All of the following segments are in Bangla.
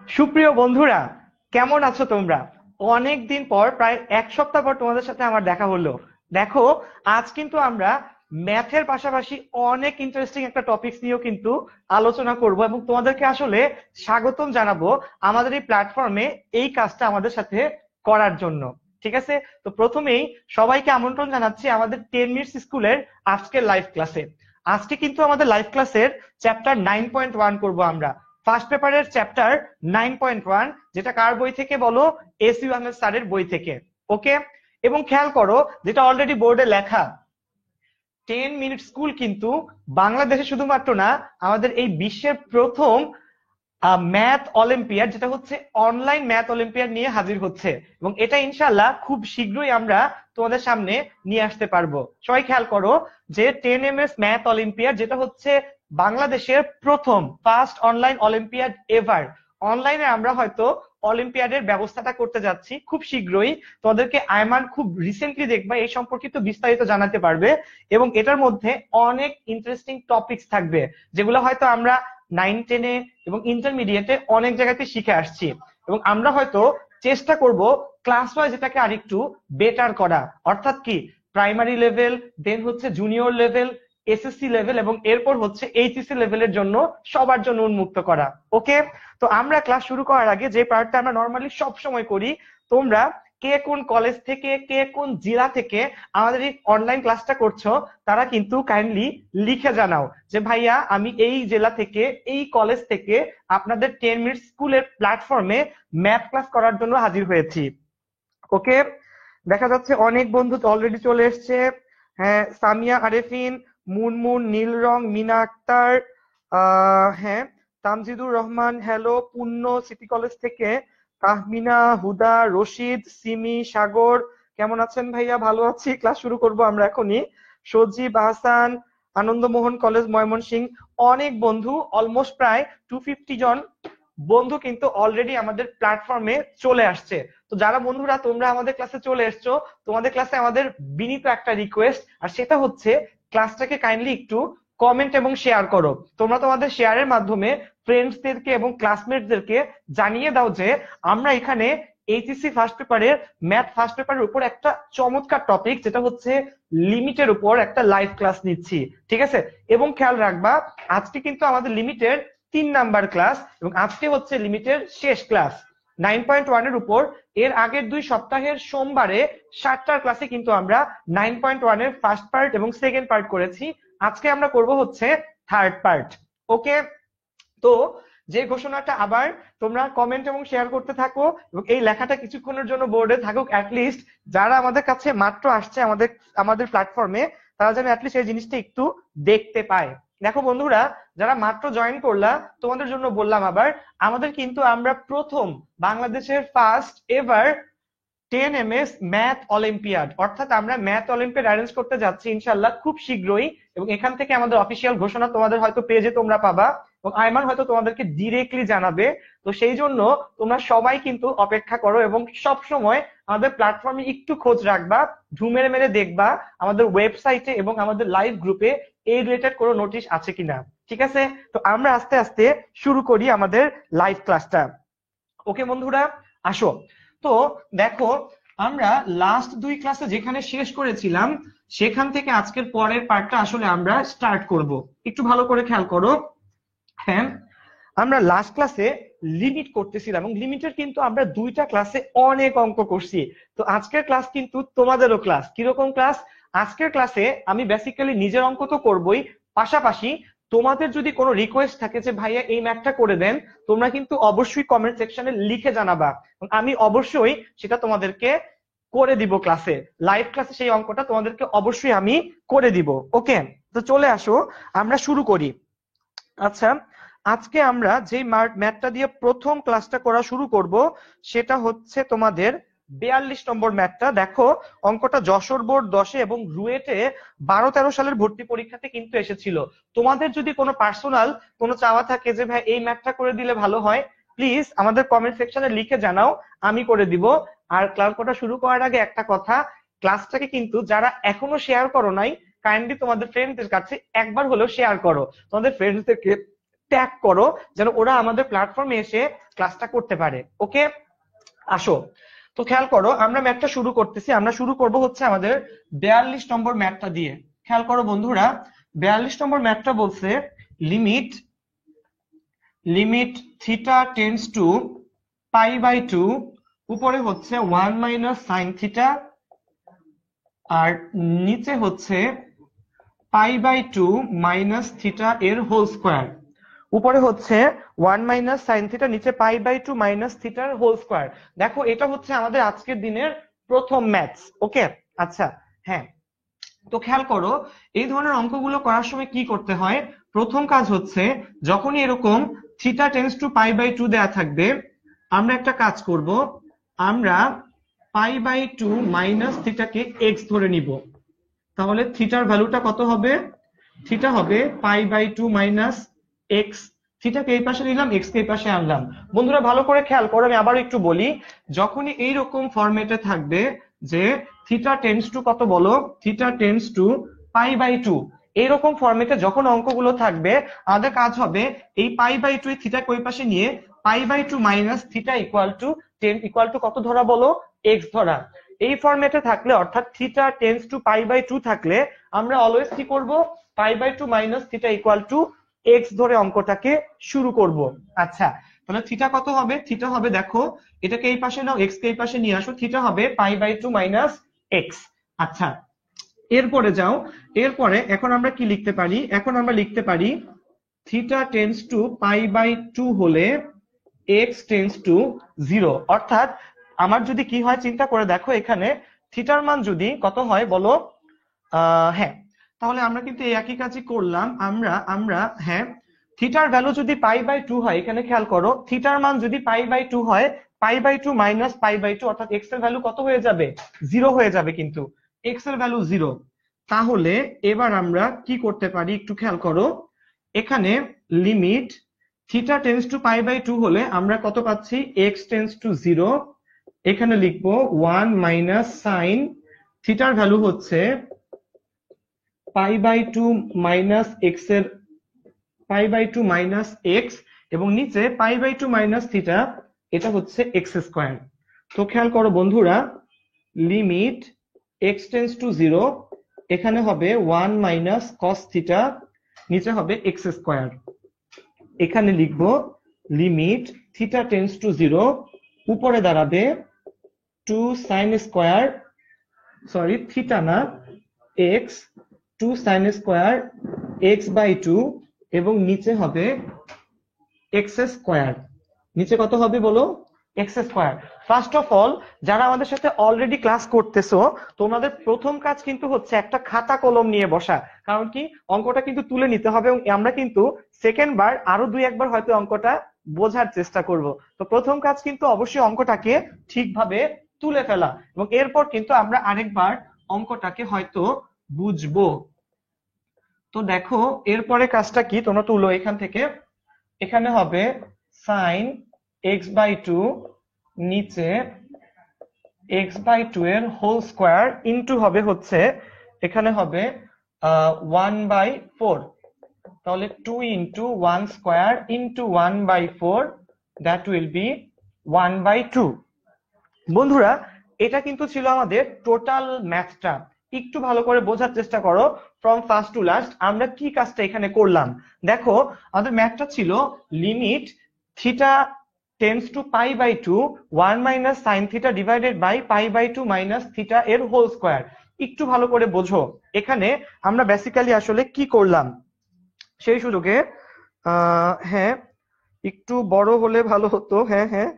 সুপ্রিয় বন্ধুরা, কেমন আছো তোমরা? অনেক দিন পর, প্রায় এক সপ্তাহ পর তোমাদের সাথে আমার দেখা হলো। দেখো, আজ কিন্তু আমরা ম্যাথের পাশাপাশি অনেক ইন্টারেস্টিং একটা টপিকস নিয়েও কিন্তু আলোচনা করব এবং তোমাদেরকে আসলে স্বাগতম জানাবো আমাদের এই প্ল্যাটফর্মে এই কাজটা আমাদের সাথে করার জন্য। ঠিক আছে, তো প্রথমেই সবাইকে আমন্ত্রণ জানাচ্ছি আমাদের 10 মিনিটস স্কুলের আজকের লাইভ ক্লাসে। আজকে কিন্তু আমাদের লাইভ ক্লাসের চ্যাপ্টার 9.1 করব আমরা। ফার্স্ট পেপারের চ্যাপ্টার 9.1, যেটা কার বই থেকে বলো? এস ইউ আহমেদ স্যারের বই থেকে। ওকে, এবং খেয়াল করো যেটা অলরেডি বোর্ডে লেখা, 10 মিনিট স্কুল কিন্তু বাংলাদেশে শুধুমাত্র না, আমাদের এই বিশ্বের প্রথম ম্যাথ অলিম্পিয়াড, যেটা হচ্ছে অনলাইন ম্যাথ অলিম্পিয়াড নিয়ে হাজির হচ্ছে। এবং এটা ইনশাল্লাহ খুব শীঘ্রই আমরা তোমাদের সামনে নিয়ে আসতে পারবো। সবাই খেয়াল করো যে 10 MS ম্যাথ অলিম্পিয়াড, যেটা হচ্ছে বাংলাদেশের প্রথম ফার্স্ট অনলাইন অলিম্পিয়াড এভার। অনলাইনে আমরা হয়তো অলিম্পিয়াডের ব্যবস্থাটা করতে যাচ্ছি খুব শীঘ্রই। তোমাদেরকে আয়মান খুব রিসেন্টলি দেখবা এই সম্পর্কিত বিস্তারিত জানাতে পারবে। এবং এটার মধ্যে অনেক ইন্টারেস্টিং টপিকস থাকবে, যেগুলো হয়তো আমরা 9, 10-এ এবং ইন্টারমিডিয়েটে অনেক জায়গাতে শিখে আসছি। এবং আমরা হয়তো চেষ্টা করব ক্লাস ওয়াইজ এটাকে আরেকটু বেটার করা। অর্থাৎ কি, প্রাইমারি লেভেল, দেন হচ্ছে জুনিয়র লেভেল, এসএসসি লেভেল, এবং এরপর হচ্ছে এইচএসসি লেভেলের জন্য সবার জন্য উন্মুক্ত করা। ওকে, তো আমরা ক্লাস শুরু করার আগে যে পার্টটা আমরা নর্মালি সব সময় করি, তোমরা কে কোন কলেজ থেকে, কে কোন জেলা থেকে আমাদের এই অনলাইন ক্লাসটা করছো, তারা কিন্তু কাইন্ডলি লিখে জানাও যে ভাইয়া আমি এই জেলা থেকে, এই কলেজ থেকে আপনাদের 10 মিনিট স্কুলের প্ল্যাটফর্মে ম্যাথ ক্লাস করার জন্য হাজির হয়েছি। ওকে, দেখা যাচ্ছে অনেক বন্ধু অলরেডি চলে এসছে। হ্যাঁ, সামিয়া আরেফিন, মুনমুন, নীল রং, মিনা আক্তার, হ্যাঁ, তামজিদুর রহমান, হ্যালো, পূর্ণ সিটি কলেজ থেকে, তাহমিনা, হুদা, রশিদ, সিমি, সাগর, কেমন আছেন ভাইয়া? ভালো আছি, ক্লাস শুরু করব আমরা এখনই। সজীব আহসান, আনন্দমোহন কলেজ ময়মনসিংহ। অনেক বন্ধু, অলমোস্ট প্রায় 250 জন বন্ধু কিন্তু অলরেডি আমাদের প্ল্যাটফর্মে চলে আসছে। তো যারা বন্ধুরা তোমরা আমাদের ক্লাসে চলে এসছো, তোমাদের ক্লাসে আমাদের বিনীত একটা রিকোয়েস্ট, আর সেটা হচ্ছে ক্লাসটাকে কাইন্ডলি একটু কমেন্ট এবং শেয়ার করো। তোমরা তোমাদের শেয়ারের মাধ্যমে ফ্রেন্ডসদেরকে এবং ক্লাসমেটদেরকে জানিয়ে দাও যে আমরা এখানে এইচএসসি ফার্স্ট পেপারের ম্যাথ ফার্স্ট পেপারের উপর একটা চমৎকার টপিক, যেটা হচ্ছে লিমিটের উপর একটা লাইভ ক্লাস নিচ্ছি। ঠিক আছে, এবং খেয়াল রাখবা আজকে কিন্তু আমাদের লিমিটের 3 নাম্বার ক্লাস, এবং আজকে হচ্ছে লিমিটের শেষ ক্লাস 9.1 এর উপর। এর আগের 2 সপ্তাহের সোমবারে 7টার ক্লাসে কিন্তু আমরা 9.1 এর ফার্স্ট পার্ট এবং সেকেন্ড পার্ট করেছি। আজকে আমরা করব হচ্ছে থার্ড পার্ট। ওকে, তো যে ঘোষণাটা আবার তোমরা কমেন্ট এবং শেয়ার করতে থাকো, এবং এই লেখাটা কিছুক্ষণের জন্য বোর্ডে থাকুক, অ্যাটলিস্ট যারা আমাদের কাছে মাত্র আসছে আমাদের আমাদের প্ল্যাটফর্মে, তারা যেন অ্যাটলিস্ট এই জিনিসটা একটু দেখতে পায়। দেখো বন্ধুরা, যারা মাত্র জয়েন করলা, তোমাদের জন্য বললাম আবার, আমাদের কিন্তু আমরা প্রথম বাংলাদেশের first ever 10 MS math olympiad, অর্থাৎ আমরা ম্যাথ অলিম্পিয়াড অ্যারেঞ্জ করতে যাচ্ছি ইনশাল্লাহ খুব শীঘ্রই। এবং এখান থেকে আমাদের অফিসিয়াল ঘোষণা তোমাদের হয়তো পেজে তোমরা পাবা, এবং আইমান হয়তো তোমাদেরকে ডিরেক্টলি জানাবে। তো সেই জন্য তোমরা সবাই কিন্তু অপেক্ষা করো এবং সব সময় আমাদের প্ল্যাটফর্মে একটু খোঁজ রাখবা, ঢুমেরে মেরে দেখবা আমাদের ওয়েবসাইটে এবং আমাদের লাইভ গ্রুপে এই রিলেটেড কোনো নোটিশ আছে কিনা। ঠিক আছে, তো আমরা আস্তে আস্তে শুরু করি আমাদের লাইভ ক্লাসটা। ওকে বন্ধুরা, আসো। তো দেখো, আমরা লাস্ট 2 ক্লাসে যেখানে শেষ করেছিলাম, সেখান থেকে আজকের পরের পার্টটা আসলে আমরা স্টার্ট করব। একটু ভালো করে খেয়াল করো। হ্যাঁ, আমরা লাস্ট ক্লাসে লিমিট করতেছিলাম, এবং লিমিটের কিন্তু আমরা 2টা ক্লাসে অনেক অঙ্ক করছি। তো আজকের ক্লাস কিন্তু তোমাদেরও ক্লাস। কিরকম ক্লাস? আজকের ক্লাসে আমি বেসিক্যালি নিজের অঙ্ক তো করবই, পাশাপাশি তোমাদের যদি কোনো রিকোয়েস্ট থাকে যে ভাইয়া এই ম্যাথটা করে দেন, তোমরা কিন্তু অবশ্যই কমেন্ট সেকশনে লিখে জানাবা, এবং আমি অবশ্যই সেটা তোমাদেরকে করে দিব ক্লাসে, লাইভ ক্লাসে সেই অঙ্কটা তোমাদেরকে অবশ্যই আমি করে দিব। ওকে, তো চলে আসো, আমরা শুরু করি। আচ্ছা, আজকে আমরা যে ম্যাথটা দিয়ে প্রথম ক্লাসটা করা শুরু করব, সেটা হচ্ছে তোমাদের 42 নম্বর ম্যাথটা। দেখো, অঙ্কটা যশোর বোর্ড 10-এ এবং রুয়েটে 12-13 সালের ভর্তি পরীক্ষাতে কিন্তু এসেছিল। তোমাদের যদি কোনো পার্সোনাল কোনো চাওয়া থাকে যে ভাই এই ম্যাথটা করে দিলে ভালো হয়, প্লিজ আমাদের কমেন্ট সেকশনে লিখে জানাও, আমি করে দিব। আর ক্লাসটা শুরু করার আগে একটা কথা, ক্লাসটাকে কিন্তু যারা এখনো শেয়ার করো নাই, কাইন্ডলি তোমাদের ফ্রেন্ডদের কাছে একবার হলেও শেয়ার করো। তোমাদের ফ্রেন্ডসদেরকে ট্যাগ করো, যেন ওরা আমাদের প্ল্যাটফর্মে এসে ক্লাসটা করতে পারে। ওকে, আসো। তো খেয়াল করো, আমরা ম্যাথটা শুরু করতেছি। আমরা শুরু করব হচ্ছে আমাদের 42 নম্বর ম্যাথটা দিয়ে। খেয়াল করো বন্ধুরা, 42 নম্বর ম্যাথটা বলছে limit limit theta tends to pi by 2, উপরে হচ্ছে 1 মাইনাস সাইন থিটা, আর নিচে হচ্ছে পাই বাই 2 মাইনাস থিটা এর হোল স্কোয়ার। উপরে হচ্ছে 1 মাইনাস সাইন থিটা, নিচে পাই বাই 2 মাইনাস থিটার হোল স্কোয়ার। দেখো এটা হচ্ছে আমাদের আজকের দিনের প্রথম ম্যাথস। ওকে, আচ্ছা, হ্যাঁ। তো খেয়াল করো, এই ধরনের অঙ্কগুলো করার সময় কি করতে হয়। প্রথম কাজ হচ্ছে, যখনই এরকম theta tends to pi by 2 দেয়া থাকবে, আমরা একটা কাজ করব, আমরা পাই বাই 2 মাইনাস থিটাকে এক্স ধরে নিব। তাহলে থিটার ভ্যালুটা কত হবে? থিটা হবে পাই বাই 2 মাইনাস এক্স। থিটাকে এই পাশে নিলাম, এক্স কে এই পাশে আনলাম। বন্ধুরা ভালো করে খেয়াল করো, আমি আবার একটু বলি। যখনই এইরকম ফরম্যাটে থাকবে যে থিটা টেন্ডস টু কত বলো, theta tends to pi by 2, এইরকম ফরম্যাটে যখন অঙ্কগুলো থাকবে, আমাদের কাজ হবে এই পাই বাই 2 থিটাকে ওই পাশে নিয়ে pi by 2 minus theta equal to 10 equal to কত ধরা বলো, এক্স ধরা। এই ফরম্যাটে থাকলে, অর্থাৎ theta tends to pi by 2 থাকলে, আমরা অলওয়েজ কি করব, pi by 2 minus theta equal to x ধরে অঙ্কটাকে শুরু করব। আচ্ছা, তাহলে থিটা কত হবে? থিটা হবে, দেখো এটাকে এই পাশে নাও, এক্স কে এই পাশে নিয়ে আসো, থিটা হবে পাই বাই 2 মাইনাস এক্স। আচ্ছা, এরপরে যাও। এরপরে এখন আমরা কি লিখতে পারি? এখন আমরা লিখতে পারি theta tends to pi by 2 হলে এক্স টেন্ডস টু 0। অর্থাৎ আমার যদি কি হয় চিন্তা করে দেখো, এখানে থিটার মান যদি কত হয় বলো, হ্যাঁ, তাহলে আমরা কিন্তু এই একই কাজই করলাম। আমরা হ্যাঁ, থিটার ভ্যালু যদি পাই বাই 2 হয়, এখানে খেয়াল করো, থিটার মান যদি পাই বাই 2 হয়, pi by 2 minus pi by 2, অর্থাৎ এক্স এর ভ্যালু কত হয়ে যাবে? 0 হয়ে যাবে। কিন্তু এক্স এর ভ্যালু 0। তাহলে এবার আমরা কি করতে পারি একটু খেয়াল করো, এখানে limit theta tends to pi by 2 হলে আমরা কত পাচ্ছি? X tends to 0। এখানে লিখবো 1 মাইনাস সাইন থিটার ভ্যালু হচ্ছে পাই বাই 2 মাইনাস এক্স এর পাই বাই 2 মাইনাস এক্স, এবং নিচে পাই বাই 2 মাইনাস থিটা, এটা হচ্ছে এক্স স্কোয়ার। তো খেয়াল করো বন্ধুরা, লিমিট এক্স টেন্ডস টু 0, এখানে হবে 1 মাইনাস কস থিটা, নিচে হবে এক্স স্কোয়ার। এখানে লিখবো লিমিট থিটা টেন্ডস টু 0, উপরে দাঁড়াবে 2 সাইন স্কোয়ার, সরি থিটা না, x, 2 sine square x by 2, এবং নিচে হবে এক্স স্কোয়ার। নিচে কত হবে বলো? X square. First of all, যারা আমাদের সাথে অলরেডি ক্লাস করতেছো, তোমাদের প্রথম কাজ কিন্তু হচ্ছে একটা খাতা কলম নিয়ে বসা। কারণ কি, অঙ্কটা কিন্তু তুলে নিতে হবে, এবং আমরা কিন্তু সেকেন্ড বার আরো 2-1 বার হয়তো অঙ্কটা বোঝার চেষ্টা করব। তো প্রথম কাজ কিন্তু অবশ্যই অঙ্কটাকে ঠিকভাবে তুলে ফেলা, এবং এরপর কিন্তু আমরা আরেকবার অঙ্কটাকে হয়তো বুঝবো। তো দেখো এরপরে কাজটা কি, তোমরা তুলো এখান থেকে। এখানে হবে সাইন এক্স বাই 2, নিচে এক্স বাই 2 এর হোল স্কোয়ার, ইন্টু হবে হচ্ছে, এখানে হবে 1/4। তাহলে 2 into 1 square into 1/4, that will be 1/2। বন্ধুরা এটা কিন্তু ছিল আমাদের টোটাল ম্যাথটা। একটু ভালো করে বোঝার চেষ্টা করো, ফ্রম ফার্স্ট টু লাস্ট আমরা কি কাজটা এখানে করলাম। দেখো আমাদের ম্যাথটা ছিল limit theta tends to pi by 2, 1 minus sine theta divided by pi by 2 minus theta এর হোল স্কোয়ার। একটু ভালো করে বোঝো, এখানে আমরা বেসিক্যালি আসলে কি করলাম সেই সুযোগে, হ্যাঁ একটু বড় হলে ভালো হতো। হ্যাঁ হ্যাঁ,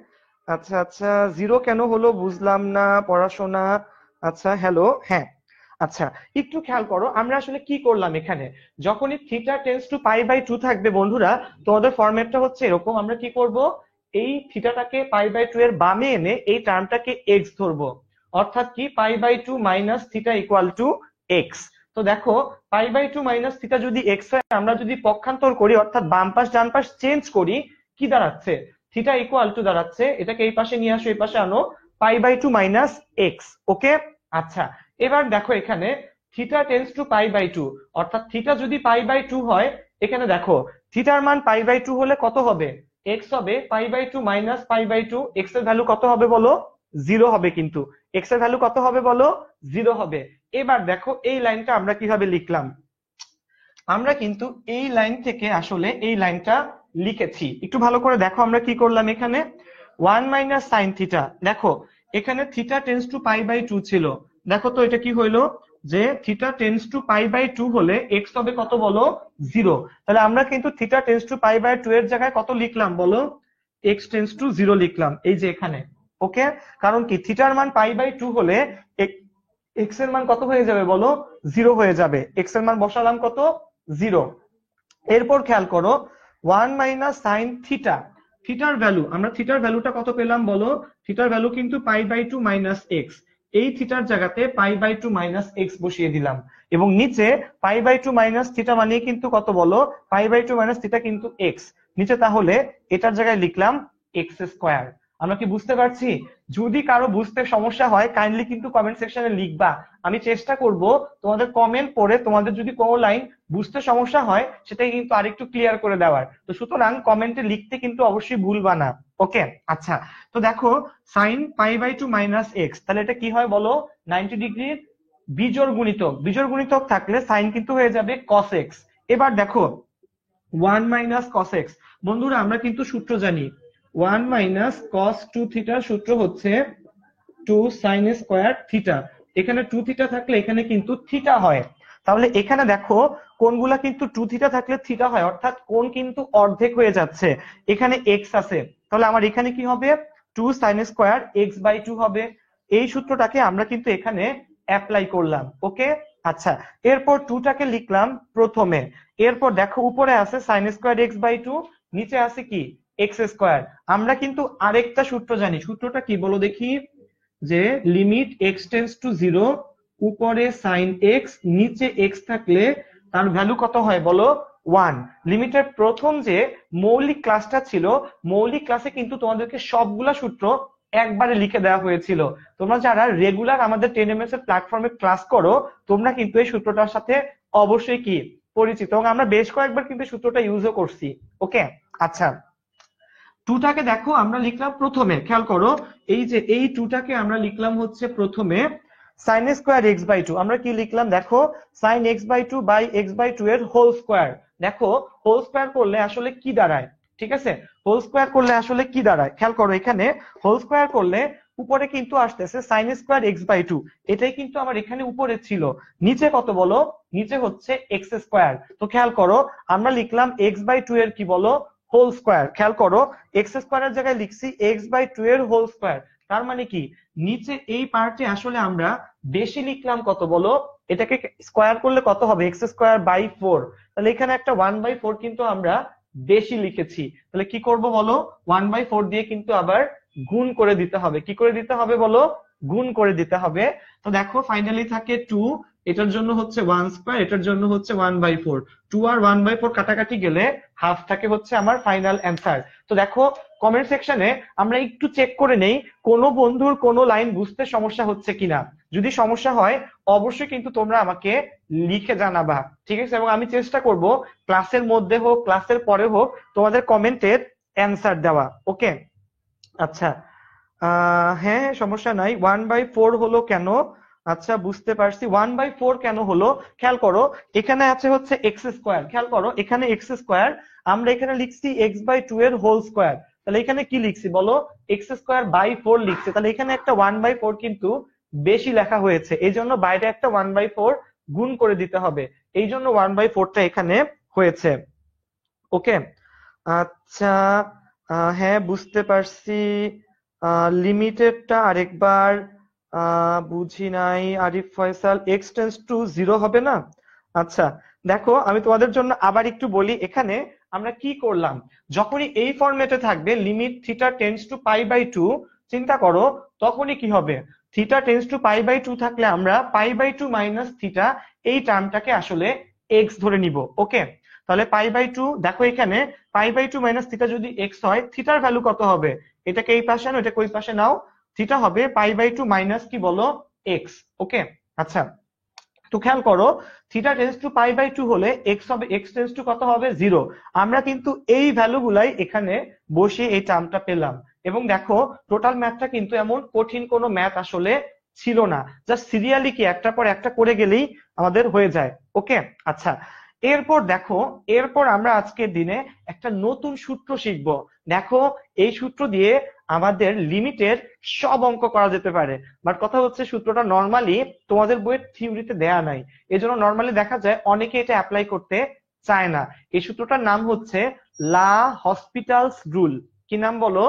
আচ্ছা আচ্ছা, 0 কেন হলো বুঝলাম না পড়াশোনা। আচ্ছা হ্যালো, হ্যাঁ, আচ্ছা একটু খেয়াল করো, আমরা আসলে কি করলাম এখানে। যখনই theta tends to pi by 2 থাকবে বন্ধুরা, তোমাদের ফরম্যাটটা হচ্ছে এরকম। আমরা কি করব, এই থিটাটাকে পাই বাই 2 এর বামে এনে এই টার্মটাকে এক্স ধরবো। অর্থাৎ কি, pi by 2 minus theta equal to x. তো দেখো পাই বাই 2 মাইনাস থিটা যদি এক্স হয়, আমরা যদি পক্ষান্তর করি, অর্থাৎ বাম পাশ ডান পাশ চেঞ্জ করি, কি দাঁড়াচ্ছে? থিটা ইকুয়াল টু দাঁড়াচ্ছে, এটাকে এই পাশে নিয়ে আসো, এই পাশে আনো, pi by 2 minus x. Okay, আচ্ছা এবার দেখো এখানে theta tends to pi by 2, অর্থাৎ থিটা যদি পাই বাই 2 হয়, এখানে দেখো থিটার মান π/2 হলে কত হবে? এক্স হবে π/2 মাইনাস π/2, এক্স এর ভ্যালু কত হবে বলো? 0 হবে। কিন্তু এক্স এর ভ্যালু কত হবে বলো? 0 হবে। এবার দেখো এই লাইনটা আমরা কিভাবে লিখলাম। আমরা কিন্তু এই লাইন থেকে আসলে এই লাইনটা লিখেছি, একটু ভালো করে দেখো আমরা কি করলাম এখানে। 1 মাইনাস সাইন থিটা, দেখো এখানে থিটা টেন্স টু π/2 ছিল, দেখো তো এটা কি হইলো, যে থিটা টেন্স টু π/2 হলে এক্স হবে কত বলো? 0। তাহলে আমরা কিন্তু থিটা টেন্স টু π/2 এর জায়গায় কত লিখলাম বলো? এক্স টেন্স টু 0 লিখলাম এই যে এখানে। ওকে, কারণ কি থিটার মান π/2 হলে এক্স এর মান কত হয়ে যাবে বলো? 0 হয়ে যাবে। এক্স এর মান বসালাম কত? 0। এরপর খেয়াল করো 1 মাইনাস সাইন থিটা, থিটার ভ্যালু আমরা থিটার ভ্যালুটা কত পেলাম বলো? থিটার ভ্যালু কিন্তু π/2 মাইনাস এক্স, এই থিটার জায়গাতে π/2 মাইনাস এক্স বসিয়ে দিলাম, এবং নিচে π/2 মাইনাস থিটা মানে কিন্তু কত বলো? π/2 মাইনাস থিটা কিন্তু এক্স, নিচে তাহলে এটার জায়গায় লিখলাম এক্স স্কোয়ার। আমরা কি বুঝতে পারছি? যদি কারো বুঝতে সমস্যা হয় কাইন্ডলি কিন্তু কমেন্ট সেকশনে লিখবা, আমি চেষ্টা করব তোমাদের কমেন্ট পড়ে তোমাদের যদি কোনো লাইন বুঝতে সমস্যা হয় সেটাই কিন্তু আরেকটু ক্লিয়ার করে দেওয়ার। তো সুতরাং কমেন্টে লিখতে কিন্তু অবশ্যই ভুলবা না। ওকে, আচ্ছা, তো দেখো সাইন π/2 মাইনাস এক্স, তাহলে এটা কি হয় বলো? 90 ডিগ্রির বিজোড় গুণিতক, বিজোড় গুণিতক থাকলে সাইন কিন্তু হয়ে যাবে cos x। এবার দেখো 1 মাইনাস cos x, বন্ধুরা আমরা কিন্তু সূত্র জানি 1 মাইনাস cos 2 থিটার সূত্র হচ্ছে 2 sin স্কয়ার থিটা। এখানে 2 থিটা থাকলে এখানে কিন্তু থিটা হয়। তাহলে এখানে দেখো কোণগুলা কিন্তু 2 থিটা থাকলে থিটা হয়, অর্থাৎ কোণ কিন্তু অর্ধেক হয়ে যাচ্ছে। এখানে x আছে, তাহলে আমার এখানে কি হবে? 2 sin স্কয়ার x/2 হবে। এই সূত্রটাকে আমরা কিন্তু এখানে অ্যাপ্লাই করলাম। ওকে, আচ্ছা, এরপর 2 টাকে লিখলাম প্রথমে, এরপর দেখো উপরে আছে sin স্কয়ার x/2, নিচে আছে কি x স্কয়ার। আমরা কিন্তু আরেকটা সূত্র জানি, সূত্রটা কি বলো দেখি, যে লিমিট x টেন্স টু 0, উপরে সাইন এক্স নিচে এক্স থাকলে তার ভ্যালু কত হয় বলো? 1। লিমিটের প্রথম যে মৌলিক ক্লাসটা ছিল, মৌলিক ক্লাসে কিন্তু তোমাদেরকে সবগুলা সূত্র একবারে লিখে দেওয়া হয়েছিল। তোমরা যারা রেগুলার আমাদের 10ms এর প্ল্যাটফর্মে ক্লাস করো তোমরা কিন্তু এই সূত্রটার সাথে অবশ্যই কি পরিচিত, এবং আমরা বেশ কয়েকবার কিন্তু সূত্রটা ইউজও করছি। ওকে, আচ্ছা, 2 টাকে দেখো আমরা লিখলাম প্রথমে, খেয়াল করো এই যে এই 2 টাকে আমরা লিখলাম হচ্ছে প্রথমে sin স্কয়ার x/2। আমরা কি লিখলাম দেখো, sin x/2 বাই x/2 এর হোল স্কয়ার। দেখো হোল স্কয়ার করলে আসলে কি দাঁড়ায়, ঠিক আছে, হোল স্কয়ার করলে আসলে কি দাঁড়ায় খেয়াল করো, এখানে হোল স্কয়ার করলে উপরে কিন্তু আসতেছে sin স্কয়ার x/2, এটাই কিন্তু আমার এখানে উপরে ছিল। নিচে কত বলো? নিচে হচ্ছে x স্কয়ার। তো খেয়াল করো আমরা লিখলাম x/2 এর কি বলো? Whole square. খেয়াল করো এক্স স্কয়ারের জায়গায় লিখছি x/2 এর হোল স্কয়ার, তার মানে কি নিচে এই পার্টে আসলে আমরা বেশি লিখলাম কত বলো? এটাকে স্কয়ার করলে কত হবে? x স্কয়ার বাই 4, তাহলে এখানে একটা 1/4 কিন্তু আমরা বেশি লিখেছি। তাহলে কি করব বলো? 1/4 দিয়ে কিন্তু আবার গুণ করে দিতে হবে। কি করে দিতে হবে বলো? গুণ করে দিতে হবে। তো দেখো ফাইনালি থাকে 2, এটার জন্য হচ্ছে 1 স্কয়ার, এটার জন্য হচ্ছে 1/4, 2 আর 1/4 কাটাকাটি গেলে হাফ থাকে হচ্ছে আমার ফাইনাল অ্যান্সার। তো দেখো কমেন্ট সেকশনে আমরা একটু চেক করে নেই কোনো বন্ধুর কোনো লাইন বুঝতে সমস্যা হচ্ছে কিনা। যদি সমস্যা হয় অবশ্যই কিন্তু তোমরা আমাকে লিখে জানাবা, ঠিক আছে, এবং আমি চেষ্টা করব ক্লাসের মধ্যে হোক ক্লাসের পরে হোক তোমাদের কমেন্টের অ্যান্সার দেওয়া। ওকে, আচ্ছা, হ্যাঁ সমস্যা নাই। 1/4 হলো কেন? আচ্ছা বুঝতে পারছি 1/4 কেন হলো। খেয়াল করো এখানে আছে হচ্ছে এক্স স্কোয়ার, খেয়াল করো এখানে এক্স স্কোয়ার, আমরা এখানে লিখছি x/2 এর হোল স্কোয়ার, তাহলে এখানে কি লিখছি বলো? এক্স স্কোয়ার বাই 4 লিখছি, তাহলে এখানে একটা 1/4 কিন্তু বেশি লেখা হয়েছে, এই জন্য বাইরে একটা 1/4 গুণ করে দিতে হবে, এই জন্য 1/4টা এখানে হয়েছে। ওকে, আচ্ছা, হ্যাঁ বুঝতে পারছি। লিমিটেডটা আরেকবার বুঝি নাই Arif Faisal, x tends to 0 হবে না? আচ্ছা দেখো আমি তোমাদের জন্য আবার একটু বলি, এখানে আমরা কি করলাম, যখনই এই ফরম্যাটে থাকবে লিমিট থিটা টেন্স টু π/2, চিন্তা করো তখনই কি হবে, থিটা টেন্স টু π/2 থাকলে আমরা π/2 মাইনাস থিটা এই টার্মটাকে আসলে এক্স ধরে নিব। ওকে, তাহলে π/2 দেখো এখানে π/2 মাইনাস থিটা যদি এক্স হয় থিটার ভ্যালু কত হবে? এটাকে এই পাশে আনো, এটাকে ওই পাশে নাও, থিটা হবে π/2 মাইনাস কি বলো? এক্স। ওকে, আচ্ছা, তো খেয়াল করো theta tends to pi by 2 হলে এক্স হবে, এক্স টেন্স টু কত হবে 0। আমরা কিন্তু এই ভ্যালু গুলাই এখানে বসিয়ে এই টার্মটা পেলাম। এবং দেখো টোটাল ম্যাথটা কিন্তু এমন কঠিন কোনো ম্যাথ আসলে ছিল না, জাস্ট সিরিয়ালি কি একটার পর একটা করে গেলেই আমাদের হয়ে যায়। ওকে, আচ্ছা এরপর দেখো, এরপর আমরা আজকের দিনে একটা নতুন সূত্র শিখবো। দেখো এই সূত্র দিয়ে আমাদের লিমিটের সব অঙ্ক করা যেতে পারে, বাট কথা হচ্ছে সূত্রটা নর্মালি তোমাদের বইয়ের থিওরিতে দেয়া নাই, এজন্য নর্মালি দেখা যায় অনেকে এটা অ্যাপ্লাই করতে চায় না। এই সূত্রটার নাম হচ্ছে লা হসপিটালস রুল। কি নাম বলো?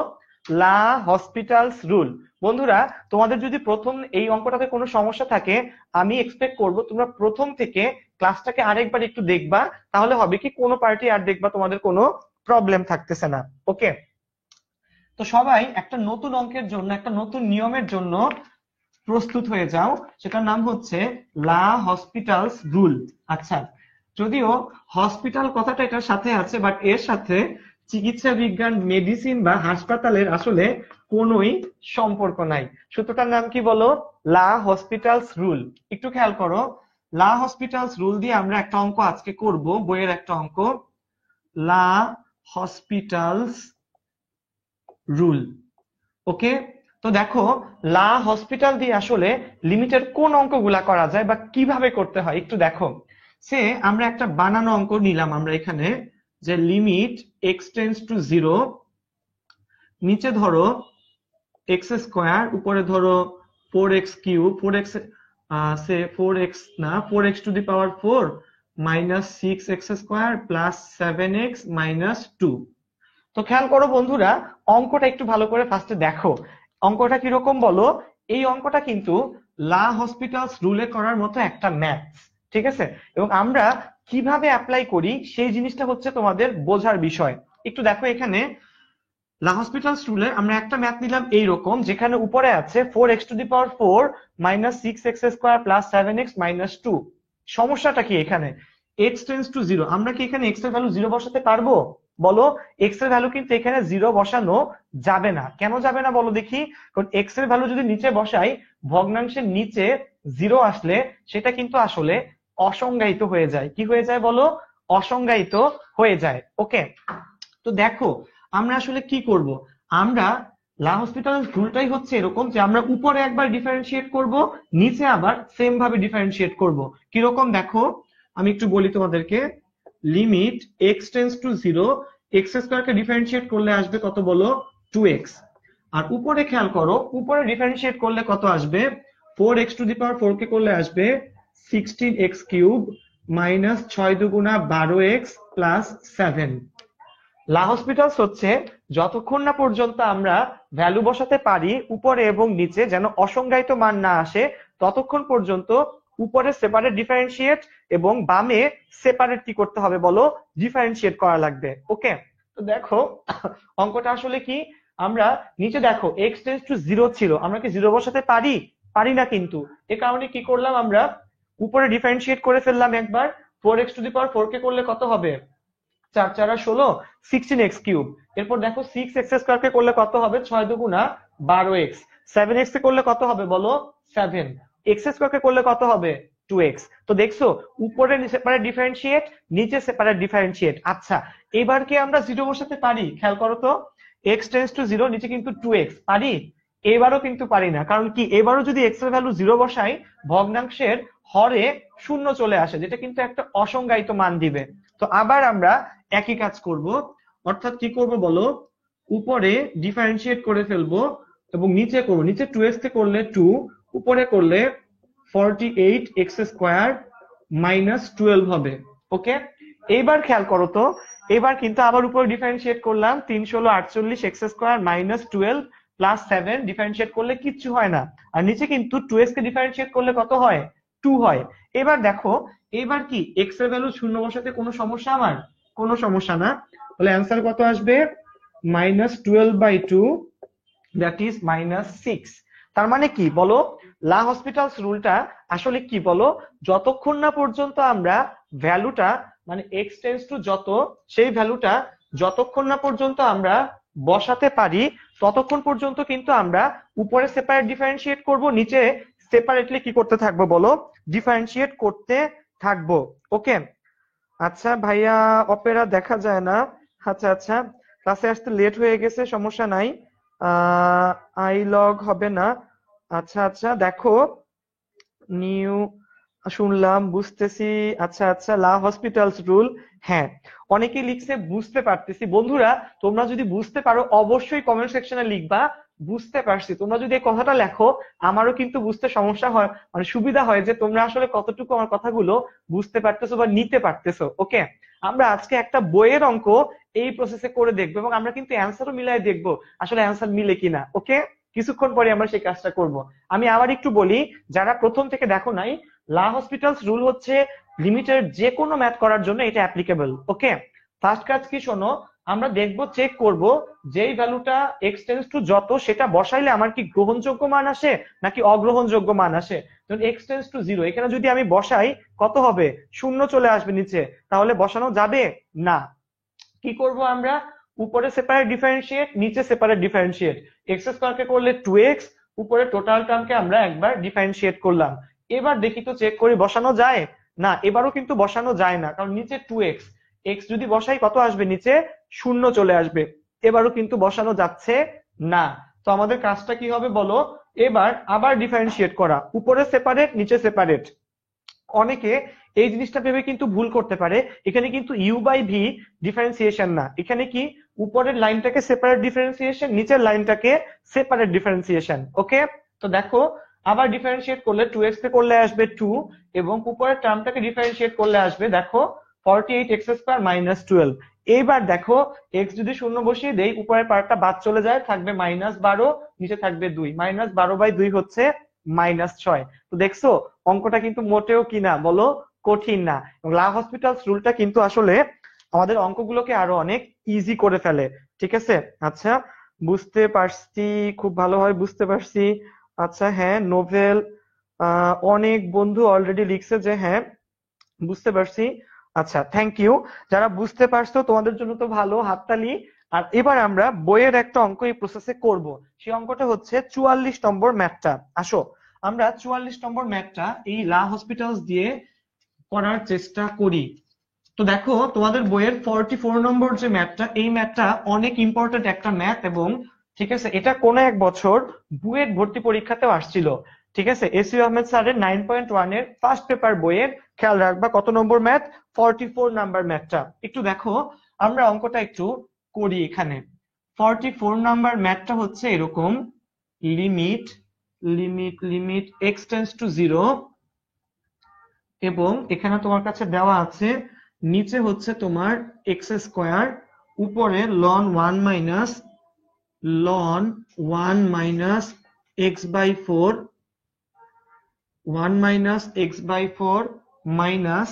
লা হসপিটালস রুল। বন্ধুরা তোমাদের যদি প্রথম এই অঙ্কটাতে কোনো সমস্যা থাকে, আমি এক্সপেক্ট করব তোমরা প্রথম থেকে ক্লাসটাকে আরেকবার একটু দেখবা, তাহলে হবে কি কোনো পার্টি আর দেখবা তোমাদের কোনো প্রবলেম থাকতেছে না। ওকে, তো সবাই একটা নতুন অঙ্কের জন্য, একটা নতুন নিয়মের জন্য প্রস্তুত হয়ে যাও, সেটার নাম হচ্ছে লা হসপিটালস রুল। আচ্ছা, যদিও হসপিটাল কথাটা এটার সাথে আছে, বাট এর সাথে চিকিৎসা বিজ্ঞান, মেডিসিন বা হাসপাতালের আসলে কোনোই সম্পর্ক নাই। সূত্রটার নাম কি বলো? লা হসপিটালস রুল। একটু খেয়াল করো, লা হসপিটালস রুল দিয়ে আমরা একটা অঙ্ক আজকে করব, বইয়ের একটা অঙ্ক, লা হসপিটালস রুল। ওকে, তো দেখো লা হসপিটাল দিয়ে আসলে লিমিটের কোন অঙ্কগুলা করা যায় বা কিভাবে করতে হয় একটু দেখো। সে আমরা একটা বানানো অঙ্ক নিলাম আমরা এখানে, যে লিমিট এক্স টেন্স টু 0, নিচে ধরো এক্স স্কোয়ার, উপরে ধরো 4x কিউব, 4x সে 4x না 4x two the power 4 minus 6x square plus 7x minus 2। তো খেয়াল করো বন্ধুরা, অঙ্কটা একটু ভালো করে ফার্স্টে দেখো, অঙ্কটা কিরকম বলো? এই অঙ্কটা কিন্তু লা হসপিটালস রুলে করার মতো একটা ম্যাথস, ঠিক আছে? এবং আমরা কিভাবে অ্যাপ্লাই করি সেই জিনিসটা হচ্ছে তোমাদের বোঝার বিষয়। একটু দেখো এখানে লা হসপিটালস রুলে আমরা একটা ম্যাথ নিলাম এইরকম, যেখানে উপরে আছে 4x two the power 4 minus 6x square plus 7x minus 2। সমস্যাটা কি এখানে? x টেন্স টু 0, আমরা কি এখানে x এর ভ্যালু 0 বসাতে পারবো? বলো, x এর ভ্যালু কিন্তু এখানে 0 বসানো যাবে না। কেন যাবে না বলো দেখি? কারণ x এর ভ্যালু যদি নিচে বসাই, ভগ্নাংশের নিচে 0 আসলে সেটা কিন্তু আসলে অসংজ্ঞায়িত হয়ে যায়। কি হয়ে যায় বলো? অসংজ্ঞায়িত হয়ে যায়। ওকে, তো দেখো আমরা আসলে কি করব, আমরা লা হসপিটাল রুলটাই হচ্ছে এরকম যে আমরা উপরে একবার ডিফারেন্সিয়েট করব, নিচে আবার সেম ভাবে ডিফারেন্সিয়েট করব। কিরকম দেখো আমি একটু বলি তোমাদেরকে, limit x tends to 0, x স্কোয়ারকে ডিফারেন্সিয়েট করলে আসবে কত বলো? 2x। আর উপরে খেয়াল করো, উপরে ডিফারেন্সিয়েট করলে কত আসবে? 4x টু দি পাওয়ার 4 কে করলে আসবে 16x কিউব মাইনাস 6 দুগুণা 12x প্লাস 7। লা হসপিটালস হচ্ছে যতক্ষণ না পর্যন্ত আমরা ভ্যালু বসাতে পারি উপরে এবং নিচে, যেন অসংজ্ঞায়িত মান না আসে, ততক্ষণ পর্যন্ত উপরে সেপারেট ডিফারেন্সিয়েট এবং বামে সেপারেট কি করতে হবে বলো? ডিফারেন্সিয়েট করা লাগবে। ওকে, তো দেখো অঙ্কটা আসলে কি, আমরা নিচে দেখো এক্স টেন্স টু 0 ছিল, আমরা কি 0 বসাতে পারি? পারি না কিন্তু। এ কারণে কি করলাম, আমরা উপরে ডিফারেন্সিয়েট করে ফেললাম একবার। 4x টু দি পাওয়ার 4 কে করলে কত হবে? 4 4 16, 16x কিউব। এরপর দেখো 6x স্কয়ার কে করলে কত হবে? 6 দুগুণা 12x। 7x কে করলে কত হবে বলো? 7। x স্কয়ার কে করলে কত হবে? 2x। তো দেখছো উপরে সেপারেট ডিফারেন্সিয়েট, নিচে সেপারেট ডিফারেন্সিয়েট। আচ্ছা, এবার কি আমরা 0 বসাতে পারি? খেয়াল করো তো, x টেন্স টু 0, নিচে কিন্তু 2x, পারি? এবারও কিন্তু পারি না। কারণ কি, এবারও যদি x এর ভ্যালু 0 বসাই, ভগ্নাংশের হরে শূন্য চলে আসে, যেটা কিন্তু একটা অসংজ্ঞায়িত মান দিবে। তো আবার আমরা একই কাজ করব, অর্থাৎ কি করব বলো? উপরে ডিফারেন্সিয়েট করে ফেলবো এবং নিচে করব, নিচে 2x কে করলে 2, উপরে করলে 48x স্কয়ার মাইনাস 12 হবে। ওকে, এইবার খেয়াল করো তো, এবার কিন্তু আবার উপরে ডিফারেন্সিয়েট করলাম, 3 16 48x square minus 12 plus 7, differentiate করলে কিচ্ছু হয় না। আর নিচে কিন্তু 2x কে ডিফারেন্সিয়েট করলে কত হয়? 2 হয়। এবার দেখো, এবার কি x এর ভ্যালু শূন্য বসাতে কোনো সমস্যা আমার? কোনো সমস্যা না। তাহলে অ্যান্সার কত আসবে? -12/2, দ্যাট ইজ -6। তার মানে কি বলো? লা হসপিটালস রুলটা আসলে কি বলো? যতক্ষণ না পর্যন্ত আমরা ভ্যালুটা, মানে x টেন্স টু যত, সেই ভ্যালুটা যতক্ষণ না পর্যন্ত আমরা বসাতে পারি, ততক্ষণ পর্যন্ত কিন্তু আমরা উপরে সেপারেট ডিফারেন্সিয়েট করব, নিচে সেপারেটলি কি করতে থাকবো বলো? ডিফারেন্সিয়েট করতে থাকবো। ওকে, আচ্ছা ভাইয়া অপেরা দেখা যায় না। আচ্ছা আচ্ছা, ক্লাসে আসতে লেট হয়ে গেছে, সমস্যা নাই। আই লগ হবে না। আচ্ছা আচ্ছা, দেখো নিউ শুনলাম, বুঝতেছি। আচ্ছা আচ্ছা, লা হসপিটালস রুল। হ্যাঁ, অনেকেই লিখছে বুঝতে পারতেছি। বন্ধুরা, তোমরা যদি বুঝতে পারো অবশ্যই কমেন্ট সেকশনে লিখবা বুঝতে পারছি। তোমরা যদি এই কথাটা লেখো, আমারও কিন্তু বুঝতে সমস্যা হয়, মানে সুবিধা হয় যে তোমরা আসলে কতটুকু আমার কথাগুলো বুঝতে পারতেছো বা নিতে পারতেছো। ওকে, আমরা আজকে একটা বইয়ের অঙ্ক এই প্রসেসে করে দেখবো এবং আমরা কিন্তু অ্যান্সারও মিলাই দেখবো আসলে অ্যান্সার মিলে কিনা। ওকে, কিছুক্ষণ পরে আমরা সেই কাজটা করব। আমি আবার একটু বলি, যারা প্রথম থেকে দেখো নাই, লা হসপিটালস রুল হচ্ছে লিমিটের যে কোনো ম্যাথ করার জন্য এটা অ্যাপ্লিকেবল। ওকে, ফার্স্ট কাজ কি শোনো, আমরা দেখবো, চেক করব যেই ভ্যালুটা এক্স টেন্স টু যত, সেটা বসাইলে আমার কি গ্রহণযোগ্য মান আসে নাকি অগ্রহণযোগ্য মান আসে। যেমন এক্স টেন্স টু জিরো, এখানে যদি আমি বসাই কত হবে, শূন্য চলে আসবে নিচে, তাহলে বসানো যাবে না। কি করব আমরা, উপরে সেপারেট ডিফারেন্সিয়েট, নিচে সেপারেট ডিফারেন্সিয়েট। এক্স স্কয়ারকে করলে 2x, উপরে টোটাল টার্মকে আমরা একবার ডিফারেন্সিয়েট করলাম। এবার দেখি তো চেক করে বসানো যায় না, এবারও কিন্তু বসানো যায় না, কারণ নিচে 2x, এক্স যদি বসাই কত আসবে, নিচে শূন্য চলে আসবে। এবারও কিন্তু বসানো যাচ্ছে না। তো আমাদের কাজটা কি হবে বলো, এবার আবার ডিফারেন্সিয়েট করা, উপরে সেপারেট নিচে সেপারেট। অনেকে এই জিনিসটা ভেবে কিন্তু ভুল করতে পারে, এখানে কিন্তু ইউ বাই ভি ডিফারেন্সিয়েশন না, এখানে কি উপরের লাইনটাকে সেপারেট ডিফারেন্সিয়েশন, নিচের লাইনটাকে সেপারেট ডিফারেন্সিয়েশন। ওকে, তো দেখো আবার ডিফারেন্সিয়েট করলে 2x কে করলে আসবে 2, এবং উপরের টার্মটাকে ডিফারেন্সিয়েট করলে আসবে দেখো 48x² - 12। এইবার দেখো x যদি শূন্য বসিয়ে দেই, উপরের পার্টটা বাদ চলে যায়, থাকবে -12, নিচে থাকবে 2, -12/2 হচ্ছে -6। তো দেখছো অঙ্কটা কিন্তু মোটেও কি না বলো, কঠিন না। এবং লা হসপিটালস রুলটা কিন্তু আসলে আমাদের অঙ্কগুলোকে আরো অনেক ইজি করে ফেলে। ঠিক আছে, আচ্ছা বুঝতে পারছি, খুব ভালোভাবে বুঝতে পারছি। আচ্ছা হ্যাঁ, নোভেল, অনেক বন্ধু অলরেডি লিখছে যে হ্যাঁ বুঝতে পারছি। আচ্ছা, থ্যাংক ইউ। যারা বুঝতে পারছো তোমাদের জন্য তো ভালো, হাততালি। আর এবার আমরা বইয়ের একটা অঙ্ক এই প্রসেসে করব। সেই অঙ্কটা হচ্ছে 44 নম্বর ম্যাথটা। আসো আমরা 44 নম্বর ম্যাথটা এই লা হসপিটালস দিয়ে করার চেষ্টা করি। তো দেখো তোমাদের বইয়ের 44 নম্বর যে ম্যাথটা, এই ম্যাথটা অনেক ইম্পর্টেন্ট একটা ম্যাথ, এবং ঠিক আছে এটা কোনো এক বছর বুয়েট ভর্তি পরীক্ষাতেও আসছিল। ঠিক আছে, এসইউ আহমেদ স্যারের 9.1 এর ফার্স্ট পেপার বইয়ের, খেয়াল রাখবা কত নম্বর ম্যাথ, 44 নাম্বার ম্যাথটা। একটু দেখো আমরা অঙ্কটা একটু করি এখানে। 44 নাম্বার ম্যাথটা হচ্ছে এরকম, limit limit limit x tends two zero, এবং এখানে তোমার কাছে দেওয়া আছে নিচে হচ্ছে তোমার এক্স স্কোয়ার, উপরে loan 1 x/4, 1 - x/4 minus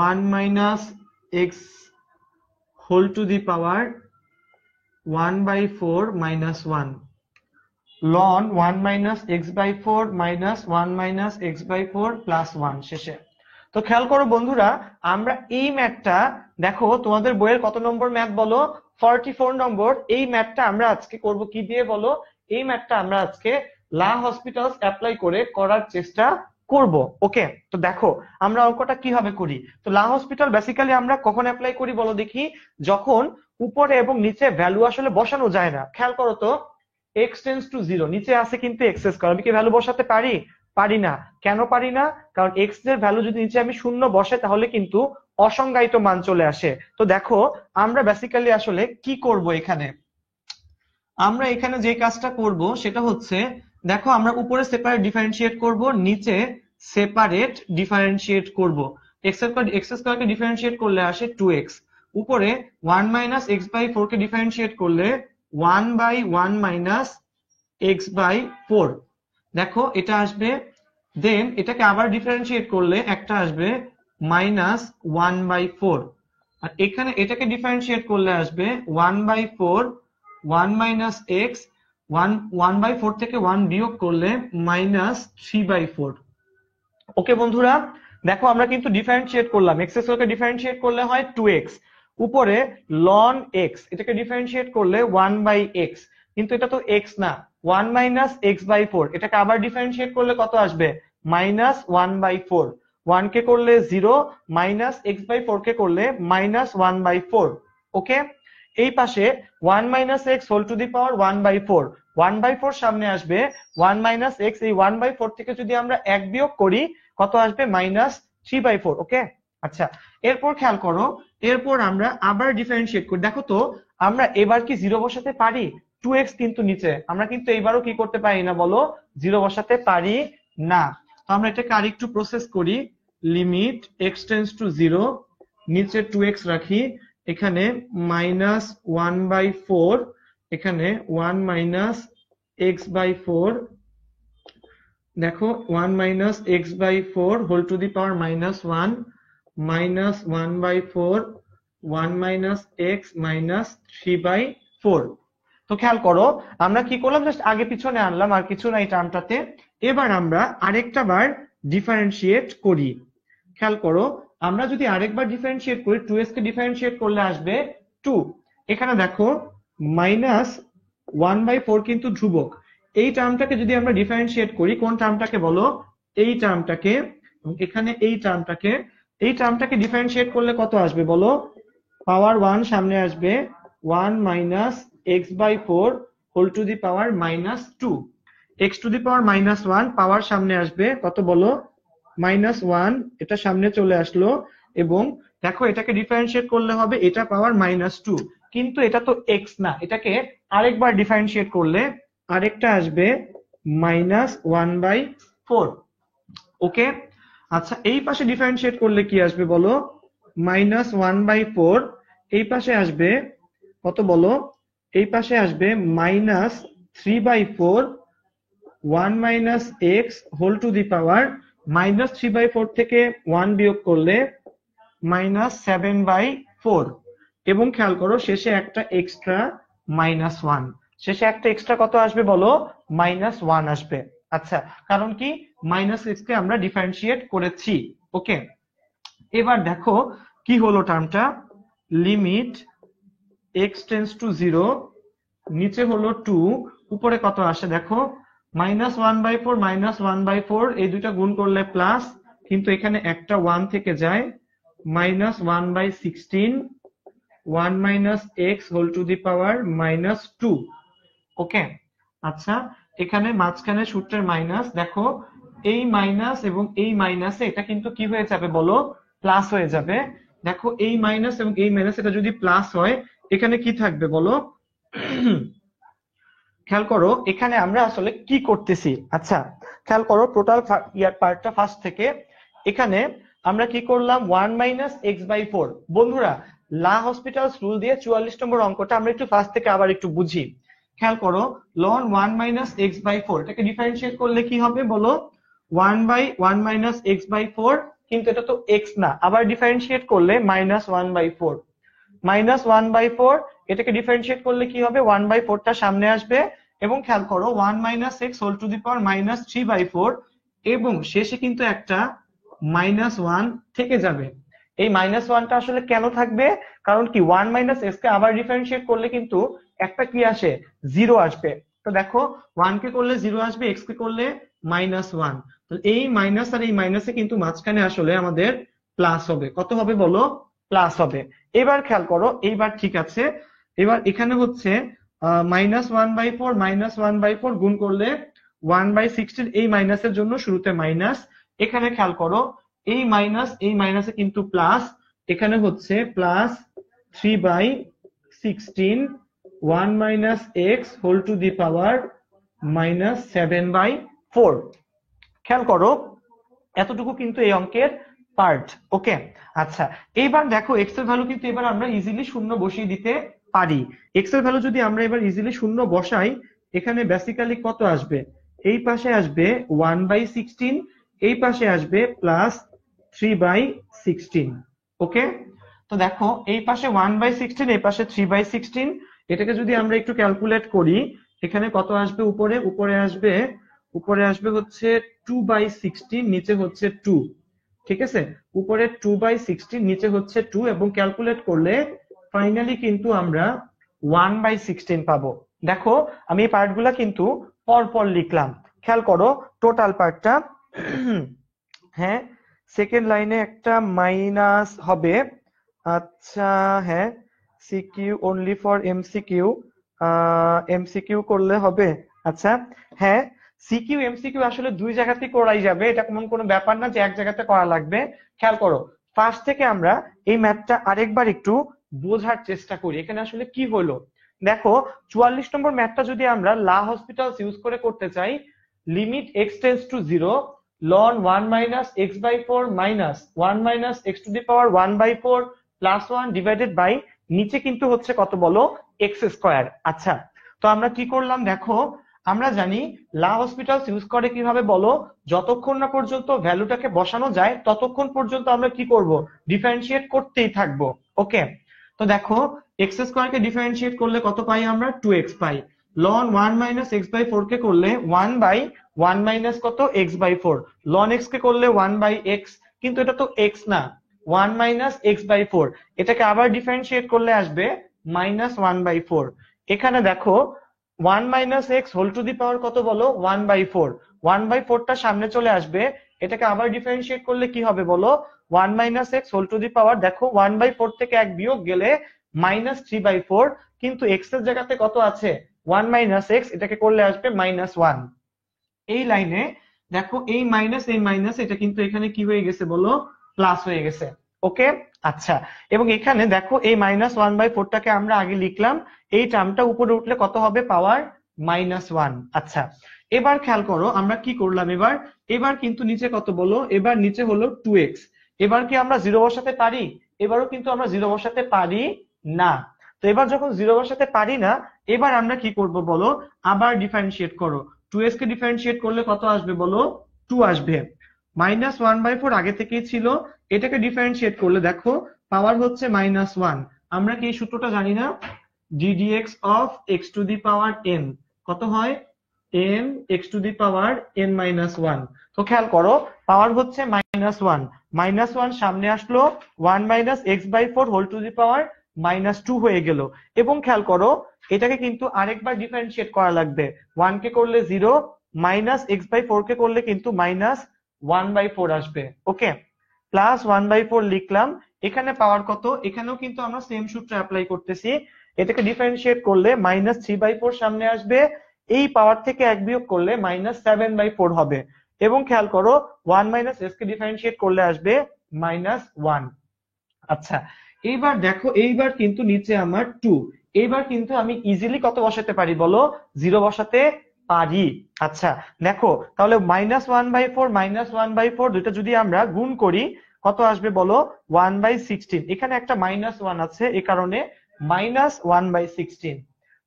1 - x whole to the power 1/4 minus 1, ln 1 - x/4 minus 1 - x/4 plus 1 শেষে। তো খেয়াল করো বন্ধুরা, আমরা এই ম্যাথটা, দেখো তোমাদের বইয়ের কত নম্বর ম্যাথ বলো, 44 নম্বর। এই ম্যাথটা আমরা আজকে করব কি দিয়ে বলো, এই ম্যাথটা আমরা আজকে লা হসপিটালস অ্যাপ্লাই করে করার চেষ্টা করব। ওকে, তো দেখো আমরা অঙ্কটা কিভাবে করি। তো লা হসপিটাল বেসিক্যালি আমরা কখন অ্যাপ্লাই করি বলো দেখি, যখন উপরে এবং নিচে ভ্যালু আসলে বসানো যায় না। খেয়াল করো তো, এক্স টেন্স টু জিরো, নিচে আছে কিন্তু এক্স স্কয়ার, আমি কি ভ্যালু বসাতে পারি, পারি না। কেন পারি না, কারণ এক্স এর ভ্যালু যদি নিচে আমি শূন্য বসাই তাহলে কিন্তু অসংজ্ঞায়িত মান চলে আসে। তো দেখো আমরা বেসিক্যালি আসলে কি করব এখানে, আমরা এখানে যে কাজটা করব সেটা হচ্ছে, দেখো আমরা উপরে সেপারেট ডিফারেন্সিয়েট করব, নিচে সেপারেট ডিফারেন্সিয়েট করব। এক্স স্কয়ারকে ডিফারেন্সিয়েট করলে আসে 2x, উপরে 1 - x/4 কে ডিফারেন্সিয়েট করলে 1/1 - x/4, দেখো এটা আসবে। দেন এটাকে আবার ডিফারেন্সিয়েট করলে একটা আসবে -1/4, আর এখানে এটাকে ডিফারেন্সিয়েট করলে আসবে 1/4, 1 - x, 1/4 থেকে 1 বিয়োগ করলে -3/4। ওকে বন্ধুরা, দেখো আমরা কিন্তু ডিফারেন্সিয়েট করলাম, এক্স স্কয়ারকে ডিফারেন্সিয়েট করলে হয় 2x, উপরে ln x, এটাকে ডিফারেন্সিয়েট করলে 1/x, কিন্তু এটা তো x না, 1 - x/4, এটাকে আবার ডিফারেন্সিয়েট করলে কত আসবে, -1/4, 1 কে করলে 0, -x/4 কে করলে -1/4। ওকে, এই পাশে 1 - x হোল টু দি পাওয়ার 1/4, 1/4 সামনে আসবে, 1 - x, এই 1/4 থেকে যদি আমরা 1 বিয়োগ করি কত আসবে? -3/4। ওকে, আচ্ছা, এরপর খেয়াল করো, এরপর আমরা আবার ডিফারেন্সিয়েট করি। দেখো তো আমরা এবার কি 0 বসাতে পারি? 2x কিন্তু নিচে, আমরা কিন্তু এইবারও কি করতে পারি না বলো? 0 বসাতে পারি না। তো আমরা এটাকে আরেকটু প্রসেস করি। লিমিট x টেন্ডস টু 0, নিচে 2x রাখি, এখানে -1/4, এখানে 1 - x/4, দেখো 1 - x/4 whole to the power -1, -1/4, 1 - x -3/4। তো খেয়াল করো আমরা কি করলাম, জাস্ট আগে পিছনে আনলাম, আর কিছু না এই টার্মটাতে। এবার আমরা আরেকটা বার ডিফারেন্সিয়েট করি। খেয়াল করো, আমরা যদি আরেকবার ডিফারেন্সিয়েট করি, 2s কে ডিফারেন্সিয়েট করলে আসবে 2। এখানে দেখো -1/4 কিন্তু ধ্রুবক, এই টার্মটাকে যদি আমরা ডিফারেন্সিয়েট করি, কোন টার্মটাকে বলো? এই টার্মটাকে, এখানে এই টার্মটাকে, এই টার্মটাকে ডিফারেন্সিয়েট করলে কত আসবে বলো? পাওয়ার 1 সামনে আসবে, 1 - x/4 whole to the power -2, x to the power -1 power সামনে আসবে কত বলো? -1, এটা সামনে চলে আসলো, এবং দেখো এটাকে ডিফারেন্সিয়েট করলে হবে এটা পাওয়ার -2, কিন্তু এটা তো x না, এটাকে আরেকবার ডিফারেন্সিয়েট করলে আরেকটা আসবে -1/4। ওকে, আচ্ছা, এই পাশে ডিফারেন্সিয়েট করলে কি আসবে বলো? -1/4, এই পাশে আসবে কত বলো? এই পাশে আসবে -3/4, 1 - x হোল টু দি পাওয়ার, -3/4 থেকে 1 বিয়োগ করলে -7/4, এবং খেয়াল করো শেষে একটা এক্সট্রা -1, শেষে একটা এক্সট্রা কত আসবে বলো? -1 আসবে। আচ্ছা, কারণ কি? -x কে আমরা ডিফারেন্সিয়েট করেছি। ওকে, এবার দেখো কি হলো টার্মটা। লিমিট x টেন্ডস টু 0, নিচে হলো 2, উপরে কত আসে দেখো? -1/4, -1/4, এই দুইটা গুণ করলে প্লাস, কিন্তু এখানে একটা 1 থেকে যায়, -1/16, 1 - x whole to the power -2। ওকে, আচ্ছা, এখানে মাঝখানে সূত্রের মাইনাস, দেখো এই মাইনাস এবং এই মাইনাসে এটা কিন্তু কি হয়ে যাবে বলো? প্লাস হয়ে যাবে। দেখো এই মাইনাস এবং এই মাইনাস এটা যদি প্লাস হয়, এখানে কি থাকবে বলো? খেয়াল করো এখানে আমরা আসলে কি করতেছি। আচ্ছা, খেয়াল করো টোটাল পার্টটা ফার্স্ট থেকে, এখানে আমরা কি করলাম? 1 - x/4। বন্ধুরা, লা হসপিটালস রুল দিয়ে 44 নম্বর অঙ্কটা আমরা একটু ফার্স্ট থেকে আবার একটু বুঝি। খেয়াল করো, ln 1 - x/4 এটাকে ডিফারেন্সিয়েট করলে কি হবে বলো? 1 - x/4, কিন্তু এটা তো x না, আবার ডিফারেন্সিয়েট করলে -1/4, -1/4, এটাকে ডিফারেন্সিয়েট করলে কি হবে? 1/4 টা সামনে আসবে, এবং খেয়াল করো 1 - x হোল টু দি পাওয়ার -3/4, এবং শেষে কিন্তু একটা -1 থেকে যাবে। এই -1টা আসলে কেন থাকবে? কারণ কি 1 - x কে আবার ডিফারেন্সিয়েট করলে কিন্তু একটা কি আসে? 0 আসবে। তো দেখো 1 কে করলে 0 আসবে, x কে করলে -1, তো এই মাইনাস আর এই মাইনাসে কিন্তু মাঝখানে আসলে আমাদের প্লাস হবে। কত হবে বলো? প্লাস হবে। এবার খেয়াল করো, এইবার ঠিক আছে, এবার এখানে হচ্ছে -1/4, -1/4 গুণ করলে 1/16, এই মাইনাসের জন্য শুরুতে মাইনাস, এখানে খেয়াল করো এই মাইনাস এই মাইনাসে কিন্তু প্লাস, এখানে হচ্ছে plus 3/16, 1 - x whole to the power -7/4। খেয়াল করো এতটুকু কিন্তু এই অঙ্কের পার্ট। ওকে, আচ্ছা, এইবার দেখো এক্স এর ভ্যালু কিন্তু এবার আমরা ইজিলি শূন্য বসিয়ে দিতে পারি। এক্স এর ভ্যালু যদি আমরা এবার ইজিলি শূন্য বসাই, এখানে বেসিক্যালি কত আসবে? এই পাশে আসবে 1/16, এই পাশে আসবে প্লাস 3/16। ওকে, তো দেখো এই পাশে 1/16, এই পাশে 3/16, এটাকে যদি আমরা একটু ক্যালকুলেট করি, এখানে কত আসবে? উপরে আসবে হচ্ছে 2/16, নিচে হচ্ছে 2। ঠিক আছে, উপরে 2/16, নিচে হচ্ছে 2, এবং ক্যালকুলেট করলে ফাইনালি কিন্তু আমরা 1/16 পাবো। দেখো আমি এই পার্টগুলা কিন্তু পরপর লিখলাম। খেয়াল করো টোটাল পার্টটা, হ্যাঁ, সেকেন্ড লাইনে একটা মাইনাস হবে। আচ্ছা, হ্যাঁ, CQ only for MCQ, MCQ করলে হবে। আচ্ছা, হ্যাঁ, সিকিউ এমসিকিউ আসলে দুই জায়গাতে করাই যাবে, এটা কোনো ব্যাপার না যে এক জায়গাতে করা লাগবে। খেয়াল করো, ফার্স্ট থেকে আমরা এই ম্যাথটা আরেকবার একটু বোঝার চেষ্টা করি এখানে আসলে কি হলো। দেখো, 44 নম্বর ম্যাথটা যদি আমরা লা হসপিটালস ইউজ করে করতে চাই, limit x tends two zero, ln 1 minus x by 4 minus 1 minus x to the power 1 by 4 plus 1 divided by নিচে কিন্তু হচ্ছে কত বলো, এক্স স্কোয়ার। আচ্ছা, তো আমরা কি করলাম দেখো, আমরা জানি লা হসপিটালস ইউজ করে কিভাবে বলো, যতক্ষণ না পর্যন্ত ভ্যালুটাকে বসানো যায় ততক্ষণ পর্যন্ত আমরা কি করব, ডিফারেন্সিয়েট করতেই থাকবো। ওকে, তো দেখো, এক্স স্কোয়ার কে ডিফারেন্সিয়েট করলে কত পাই আমরা, 2x pi. ln 1 minus x by 4 কে করলে 1 by 1 মাইনাস কত, x বাই 4। ln x কে করলে 1 বাই x, কিন্তু এটা তো x না, 1 মাইনাস x বাই 4। এটাকে আবার ডিফারেন্সিয়েট করলে আসবে মাইনাস 1 বাই 4। এখানে দেখো 1 minus x whole to the power কত বলো, 1 বাই 4। 1 বাই 4টা সামনে চলে আসবে, এটাকে আবার ডিফারেন্সিয়েট করলে কি হবে বলো, 1 minus x whole to the power, দেখো 1 বাই 4 থেকে 1 বিয়োগ গেলে মাইনাস 3 বাই 4, কিন্তু x এর জায়গাতে কত আছে, 1 মাইনাস x, এটাকে করলে আসবে মাইনাস 1। এই লাইনে দেখো, এই মাইনাস এটা কিন্তু এখানে কি হয়ে গেছে বলো, প্লাস হয়ে গেছে। ওকে, আচ্ছা, এবং এখানে দেখো এই মাইনাস 1 বাই 4টাকে আমরা আগে লিখলাম, এই টার্মটা উপরে উঠলে কত হবে, পাওয়ার মাইনাস 1। আচ্ছা, এবার খেয়াল করো আমরা কি করলাম, এবার এবার কিন্তু নিচে কত বলো, এবার নিচে হলো 2x। এবার কি আমরা জিরো বসাতে পারি, এবারও কিন্তু আমরা জিরো বসাতে পারি না। তো এবার যখন জিরো বসাতে পারি না, এবার আমরা কি করব বলো, আবার ডিফারেন্সিয়েট করো। 2s কে ডিফারেন্সিয়েট করলে কত আসবে বলো, 2 আসবে। মাইনাস 1 বাই 4 আগে থেকেই ছিল, এটাকে ডিফারেন্সিয়েট করলে দেখো পাওয়ার হচ্ছে মাইনাস 1। আমরা কি এই সূত্রটা জানি না, ddx of x to the power n কত হয়, n x to the power n minus 1। তো খেয়াল করো, পাওয়ার হচ্ছে মাইনাস 1, মাইনাস 1 সামনে আসলো, 1 minus x by 4 whole to the power minus 2 হয়ে গেল। এবং খেয়াল করো, এটাকে কিন্তু আরেকবার ডিফারেন্সিয়েট করা লাগবে। 1 কে করলে 0, মাইনাস x বাই 4 কে করলে কিন্তু মাইনাস 1 বাই 4 আসবে। ওকে, প্লাস 1 বাই 4 লিখলাম। এখানে পাওয়ার কত, এখানেও কিন্তু আমরা সেম সূত্র অ্যাপ্লাই করতেছি। এটাকে ডিফারেন্সিয়েট করলে মাইনাস 3 বাই 4 সামনে আসবে, এই পাওয়ার থেকে 1 বিয়োগ করলে মাইনাস 7 বাই 4 হবে। এবং খেয়াল করো, 1 মাইনাস s কে ডিফারেন্সিয়েট করলে আসবে মাইনাস 1। আচ্ছা, এইবার দেখো, এইবার কিন্তু নিচে আমার 2, এইবার কিন্তু আমি ইজিলি কত বসাতে পারি বলো, 0 বসাতে পারি। আচ্ছা, দেখো তাহলে মাইনাস 1 বাই 4 মাইনাস 1 বাই 4 দুইটা যদি আমরা গুণ করি কত আসবে বলো, 1 বাই 16। এখানে একটা মাইনাস 1 আছে, এই কারণে মাইনাস 1 বাই 16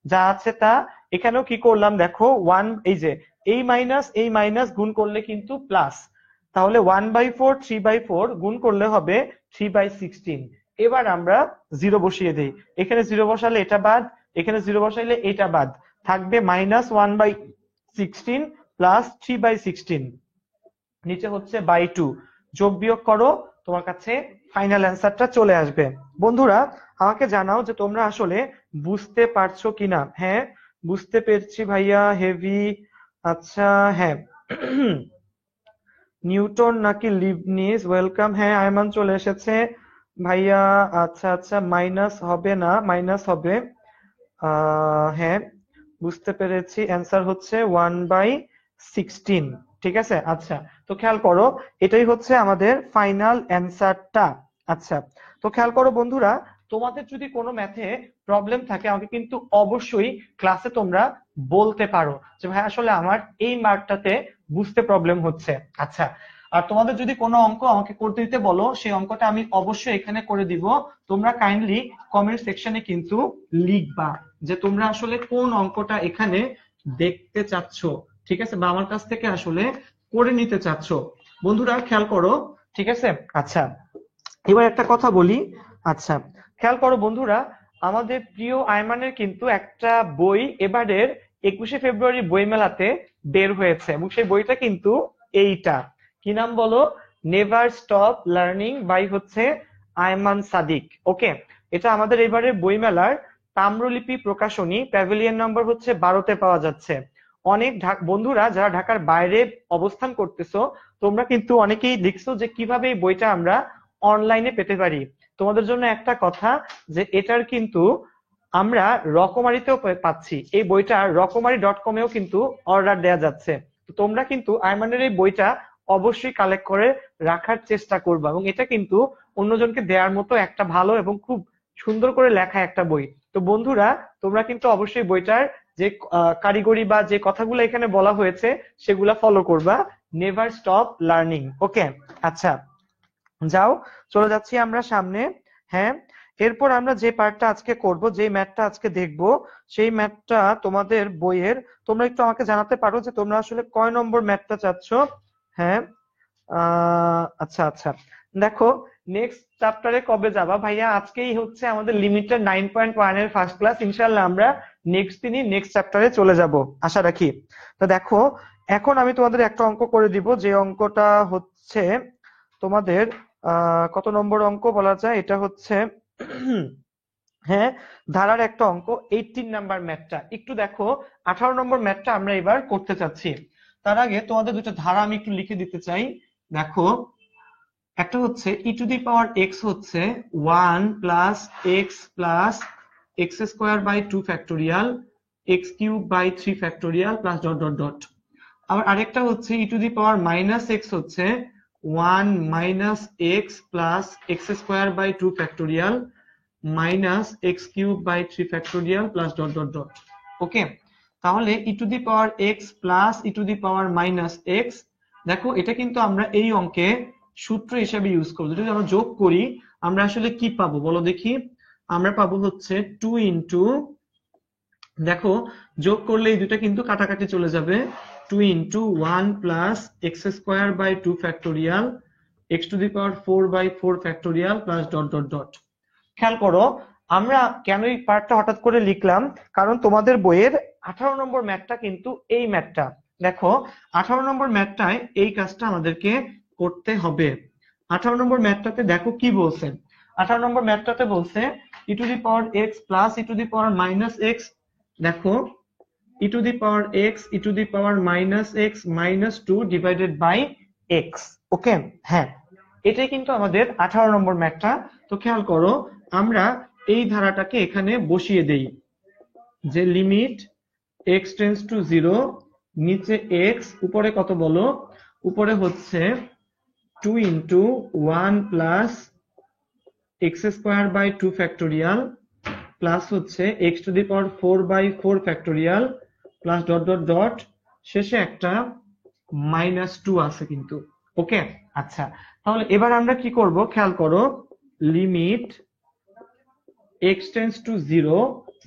যা আছে তা। এখানেও কি করলাম দেখো, 1 এই মাইনাস গুণ করলে কিন্তু প্লাস, তাহলে 1 বাই 4 3 বাই 4 গুণ করলে হবে 3 বাই 16। এবার আমরা 0 বসিয়ে দেই, এখানে 0 বসালে এটা বাদ, এখানে 0 বসাইলে এটা বাদ, থাকবে মাইনাস 1 বাই 16 প্লাস 3 বাই 16, নিচে হচ্ছে বাই 2। যোগ বিয়োগ করো, তোমার কাছে ফাইনাল অ্যান্সারটা চলে আসবে। বন্ধুরা, আমাকে জানাও যে তোমরা আসলে বুঝতে পারছো কিনা। হ্যাঁ, বুঝতে পেরেছি ভাইয়া, হেভি। আচ্ছা, হ্যাঁ, নিউটন নাকি লিবনিজ, ওয়েলকাম। হ্যাঁ, আয়মান চলে এসেছে ভাইয়া। আচ্ছা আচ্ছা, মাইনাস হবে না, মাইনাস হবে। হ্যাঁ, বুঝতে পেরেছি, অ্যান্সার হচ্ছে 1/16। ঠিক আছে, আচ্ছা, তো খেয়াল করো, এটাই হচ্ছে আমাদের ফাইনাল অ্যান্সারটা। আচ্ছা, তো খেয়াল করো বন্ধুরা, তোমাদের যদি কোনো ম্যাথে প্রবলেম থাকে আমাকে কিন্তু অবশ্যই ক্লাসে তোমরা বলতে পারো যে ভাই আসলে আমার এই মার্কটাতে বুঝতে প্রবলেম হচ্ছে। আচ্ছা, আর তোমাদের যদি কোনো অঙ্ক আমাকে করতে দিতে বলো, সেই অঙ্কটা আমি অবশ্যই এখানে করে দিব। তোমরা কাইন্ডলি কমেন্ট সেকশনে কিন্তু লিখবা যে তোমরা আসলে কোন অঙ্কটা এখানে দেখতে চাচ্ছ, ঠিক আছে, বা আমার কাছ থেকে আসলে করে নিতে চাচ্ছ। বন্ধুরা খেয়াল করো, ঠিক আছে। আচ্ছা, এবার একটা কথা বলি। আচ্ছা, খেয়াল করো বন্ধুরা, আমাদের প্রিয় আয়মানের কিন্তু একটা বই এবারের 21শে ফেব্রুয়ারি বইমেলাতে বের হয়েছে, এবং সেই বইটা কিন্তু এইটা, কি নাম বলো, নেভার স্টপ লার্নিং বাই হচ্ছে আয়মান সাদিক। ওকে, এটা আমাদের এবারের বইমেলার তাম্রলিপি প্রকাশনী, প্যাভিলিয়ন নাম্বার হচ্ছে 12তে পাওয়া যাচ্ছে। অনেক বন্ধুরা যারা ঢাকার বাইরে অবস্থান করতেছো, তোমরা কিন্তু অনেকেই লিখছো যে কিভাবে এই বইটা আমরা অনলাইনে পেতে পারি। তোমাদের জন্য একটা কথা, যে এটার কিন্তু আমরা রকমারিতেও পাচ্ছি। এই বইটা রকমারি.কমেও কিন্তু অর্ডার দেওয়া যাচ্ছে। তো তোমরা কিন্তু আয়মানের এই বইটা অবশ্যই কালেক্ট করে রাখার চেষ্টা করবা, এবং এটা কিন্তু অন্যজনকে দেওয়ার মতো একটা ভালো এবং খুব সুন্দর করে লেখা একটা বই। তো বন্ধুরা, তোমরা কিন্তু অবশ্যই বইটার যে কারিগরি বা যে কথাগুলো এখানে বলা হয়েছে সেগুলা ফলো করবা। Never stop learning. ওকে, আচ্ছা, যাও, চলে যাচ্ছি আমরা সামনে। হ্যাঁ, এরপর আমরা যে পার্টটা আজকে করব, যে ম্যাথটা আজকে দেখব, সেই ম্যাথটা তোমাদের বইয়ের, তোমরা একটু আমাকে জানাতে পারো যে তোমরা আসলে কয় নম্বর ম্যাথটা চাচ্ছ। হ্যাঁ, আচ্ছা আচ্ছা, দেখো, নেক্সট চ্যাপ্টারে কবে যাবা ভাইয়া? আজকেই হচ্ছে আমাদের লিমিটেড 9.1 এর ফার্স্ট ক্লাস। ইনশাআল্লাহ আমরা নেক্সট দিনই নেক্সট চ্যাপ্টারে চলে যাব, আশা রাখি। তো দেখো, এখন আমি তোমাদের একটা অঙ্ক করে দিব, যে অঙ্কটা হচ্ছে তোমাদের কত নম্বর অঙ্ক বলা যায়, এটা হচ্ছে হ্যাঁ, ধারার একটা অঙ্ক, 18 নাম্বার ম্যাথটা। একটু দেখো, 18 নম্বর ম্যাথটা আমরা এবার করতে চাচ্ছি। তার আগে তোমাদের দুটো ধারা আমি একটু লিখে দিতে চাই। দেখো, একটা হচ্ছে e to the power x হচ্ছে 1 plus x plus x square by 2 factorial x cube by 3 factorial plus dot dot dot. আবার আরেকটা হচ্ছে e to the power minus x হচ্ছে 1 minus x plus x square by 2 factorial minus x cube by 3 factorial plus dot dot dot. Okay, তাহলে e to the power x plus e to the power minus x, দেখো এটা কিন্তু আমরা এই অঙ্কে সূত্র হিসেবে ইউজ করবো। যদি আমরা যোগ করি, আমরা আসলে কি পাবো বলো দেখি? আমরা পাবো হচ্ছে 2 ইন্টু, দেখো যোগ করলে এই দুটা কিন্তু কাটাকাটি চলে যাবে, 2 into 1 plus x square by 2 factorial x to the power 4 by 4 factorial plus dot dot dot. খেয়াল করো, আমরা কেন এই পার্টটা হঠাৎ করে লিখলাম, কারণ তোমাদের বইয়ের 18 নম্বর ম্যাথটা কিন্তু এই ম্যাথটা। দেখো, 18 নম্বর ম্যাথটায় এই কাজটা আমাদেরকে করতে হবে। 18 নম্বর ম্যাথটাতে দেখো কি বলছে। 18 নম্বর ম্যাথটাতে বলছে e to the power x plus e to the power minus x. দেখো, e to the power x e to the power minus x minus 2 divided by x. Okay, হ্যাঁ, এটাই কিন্তু আমাদের 18 নম্বর ম্যাথটা। তো খেয়াল করো, আমরা এই ধারাটাকে এখানে বসিয়ে দেই, যে লিমিট এক্স টেন্স টু 0, নিচে এক্স, উপরে কত বলো? উপরে হচ্ছে 2 into 1 plus x square by 2 factorial plus হচ্ছে x to the power 4 by 4 factorial plus dot dot dot, শেষে একটা মাইনাস 2 আছে কিন্তু। ওকে, আচ্ছা, তাহলে এবার আমরা কি করব? খেয়াল করো, লিমিট এক্স টেন্স টু 0,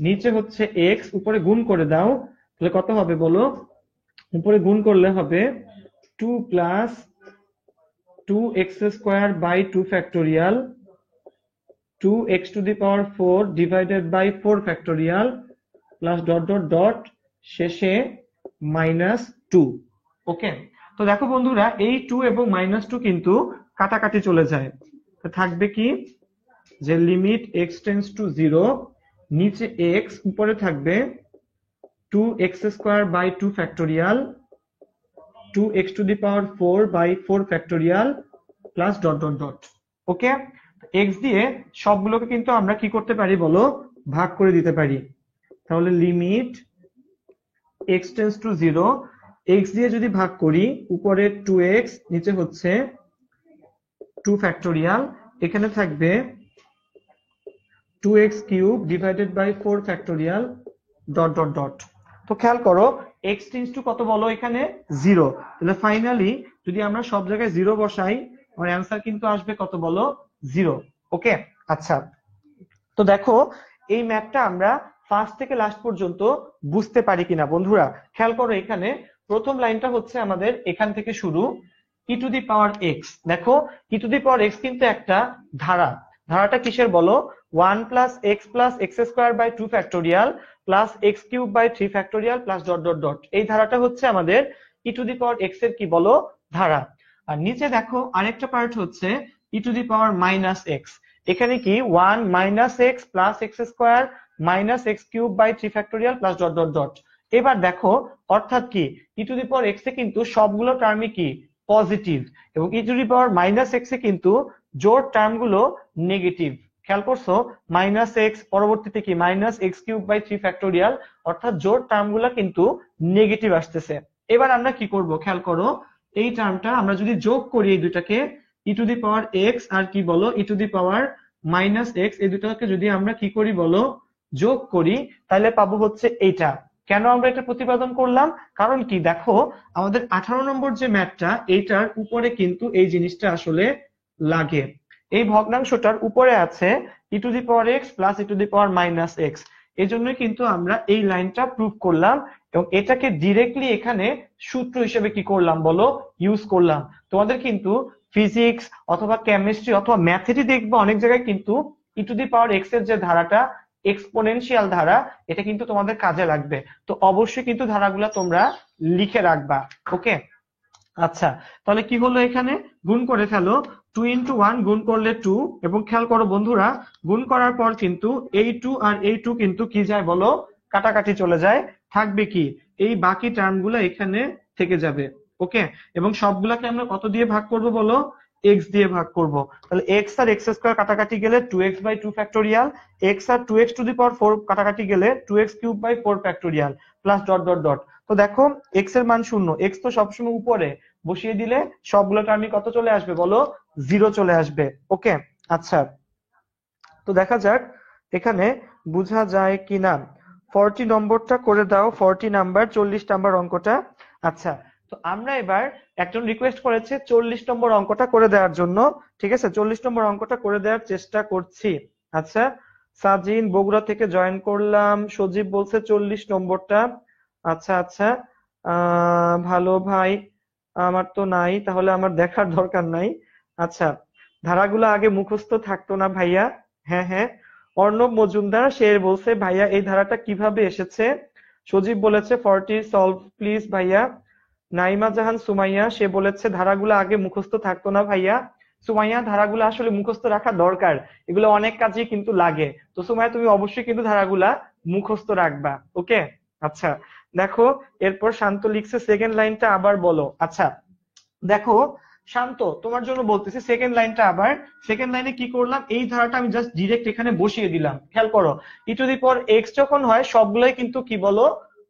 নিচে হচ্ছে এক্স, উপরে গুণ করে দাও, তাহলে কত হবে বলো? উপরে গুণ করলে হবে 2 plus 2 x square by 2 factorial 2 x to the power 4 divided by 4 factorial plus dot dot dot, শেষে মাইনাস 2। ওকে, তো দেখো বন্ধুরা, এই 2 এবং মাইনাস 2 কিন্তু কাটাকাটি চলে যায়। তো থাকবে কি, যে লিমিট এক্স টেন্স টু 0, নিচে এক্স, উপরে থাকবে 2 x square by 2 factorial 2 x to the power 4 by 4 factorial plus dot dot dot. Okay, x দিয়ে সবগুলোকে কিন্তু আমরা কি করতে পারি বলো? ভাগ করে দিতে পারি। তাহলে limit x tends to 0, x দিয়ে যদি ভাগ করি, উপরে 2x, নিচে হচ্ছে 2 ফ্যাক্টোরিয়াল, এখানে থাকবে 2x cube divided by 4 factorial dot dot dot. তো খেয়াল করো, x টেন্স টু কত বলো? এখানে 0। তাহলে ফাইনালি যদি আমরা সব জায়গায় 0 বসাই, আমার অ্যান্সার কিন্তু আসবে কত বলো? 0। ওকে, আচ্ছা, তো দেখো এই ম্যাথটা আমরা ফার্স্ট থেকে লাস্ট পর্যন্ত বুঝতে পারি কিনা বন্ধুরা। খেয়াল করো, এখানে প্রথম লাইনটা হচ্ছে আমাদের এখান থেকে শুরু, ই টু দি পাওয়ার এক্স। দেখো, e to the power x কিন্তু একটা ধারা। ধারাটা কিসের বলো? 1 plus x plus x square by 2 factorial plus x cube by 3 factorial plus dot dot dot. এই ধারাটা হচ্ছে আমাদের ই টু দি পাওয়ার এক্স এর কি বলো? ধারা। আর নিচে দেখো আরেকটা পার্ট হচ্ছে e to the power minus x. এখানে কি 1 minus x plus x square minus x cube by 3 factorial plus dot dot dot. এবার দেখো অর্থাৎ কি ই টু দি পাওয়ার এক্স এ কিন্তু সবগুলো টার্মই কি পজিটিভ, এবং e to the power minus x এ কিন্তু জোড় টার্ম গুলো নেগেটিভ। খেয়াল করছো, মাইনাস এক্স পরবর্তীতে কি minus x cube by 3 factorial, অর্থাৎ জোড় টার্ম গুলা কিন্তু নেগেটিভ আসতেছে। এবার আমরা কি করব খেয়াল করো, এই টার্মটা আমরা যদি যোগ করি এই দুটাকে, ই টু দি পাওয়ার এক্স আর কি বলো e to the power minus x, এই দুটাকে যদি আমরা কি করি বলো যোগ করি, তাহলে পাবো হচ্ছে এইটা। কেন আমরা এটা প্রতিপাদন করলাম, কারণ কি দেখো আমাদের 18 নম্বর যে ম্যাথটা এইটার উপরে কিন্তু এই জিনিসটা আসলে লাগে। এই ভগ্নাংশটার উপরে আছে e to the power x plus e to the power minus x, এই জন্যই কিন্তু আমরা এই লাইনটা প্রুভ করলাম, এবং এটাকে ডিরেক্টলি এখানে সূত্র হিসেবে কি করলাম বলো ইউজ করলাম। তোমাদের কিন্তু ফিজিক্স অথবা কেমিস্ট্রি অথবা ম্যাথেরই দেখবো অনেক জায়গায় কিন্তু ই টু দি পাওয়ার এক্স এর যে ধারাটা এক্সপোনেনশিয়াল ধারা, এটা কিন্তু তোমাদের কাজে লাগবে। তো অবশ্যই কিন্তু ধারাগুলা তোমরা লিখে রাখবা। ওকে, আচ্ছা তাহলে কি হলো, এখানে গুণ করে ফেলো, 2 ইন্টু 1 গুণ করলে 2, এবং খেয়াল করো বন্ধুরা গুণ করার পর কিন্তু এই 2 আর এই 2 কিন্তু কি যায় বলো কাটাকাটি চলে যায়, থাকবে কি এই বাকি টার্মগুলো এখানে থেকে যাবে। ওকে, এবং সবগুলাকে আমরা কত দিয়ে ভাগ করব বলো এক্স দিয়ে ভাগ করব। তাহলে এক্স আর এক্স স্কয়ার কাটাকাটি গেলে 2x বাই 2 ফ্যাক্টোরিয়াল, এক্স আর 2x টু দি পাওয়ার 4 কাটাকাটি গেলে 2x cube by 4 factorial plus dot dot dot. তো দেখো এক্স এর মান 0, এক্স তো সবসময় উপরে, বসিয়ে দিলে সবগুলো টার্মই কত চলে আসবে বলো 0 চলে আসবে। ওকে, আচ্ছা তো দেখা যাক এখানে বোঝা যায় কিনা। 40 নম্বরটা করে দাও, 40 নাম্বার 40 নাম্বার অঙ্কটা। আচ্ছা তো আমরা এবার একজন রিকোয়েস্ট করেছে 40 নম্বর অঙ্কটা করে দেওয়ার জন্য, ঠিক আছে 40 নম্বর অঙ্কটা করে দেওয়ার চেষ্টা করছি। আচ্ছা সাজিন বগুড়া থেকে জয়েন করলাম, সজীব বলছে 40 নম্বরটা। আচ্ছা আচ্ছা ভালো ভাই, আমার তো নাই, তাহলে আমার দেখার দরকার নাই। আচ্ছা ধারাগুলো আগে মুখস্থ থাকতো না ভাইয়া। হ্যাঁ হ্যাঁ, অর্ণব মজুমদার সে বলছে ভাইয়া এই ধারাটা কিভাবে এসেছে। সজীব বলেছে 40 সলভ প্লিজ ভাইয়া। নাইমা জাহান সুমাইয়া সে বলেছে ধারাগুলো আগে মুখস্থ থাকতো না ভাইয়া। সুমাইয়া ধারাগুলো আসলে মুখস্থ রাখা দরকার, এগুলো অনেক কাজে কিন্তু লাগে। তো সুমাইয়া তুমি অবশ্যই কিন্তু ধারাগুলা মুখস্থ রাখবা। ওকে, আচ্ছা দেখো এরপর শান্ত লিখছে সেকেন্ড লাইনটা আবার বলো। আচ্ছা দেখো শান্ত তোমার জন্য বলতেছি সেকেন্ড লাইনটা আবার। সেকেন্ড লাইনে কি করলাম, এই ধারাটা আমি জাস্ট ডিরেক্ট এখানে বসিয়ে দিলাম। খেয়াল করো ই টু দি পাওয়ার এক্স যখন হয় সবগুলোই কিন্তু কি বলো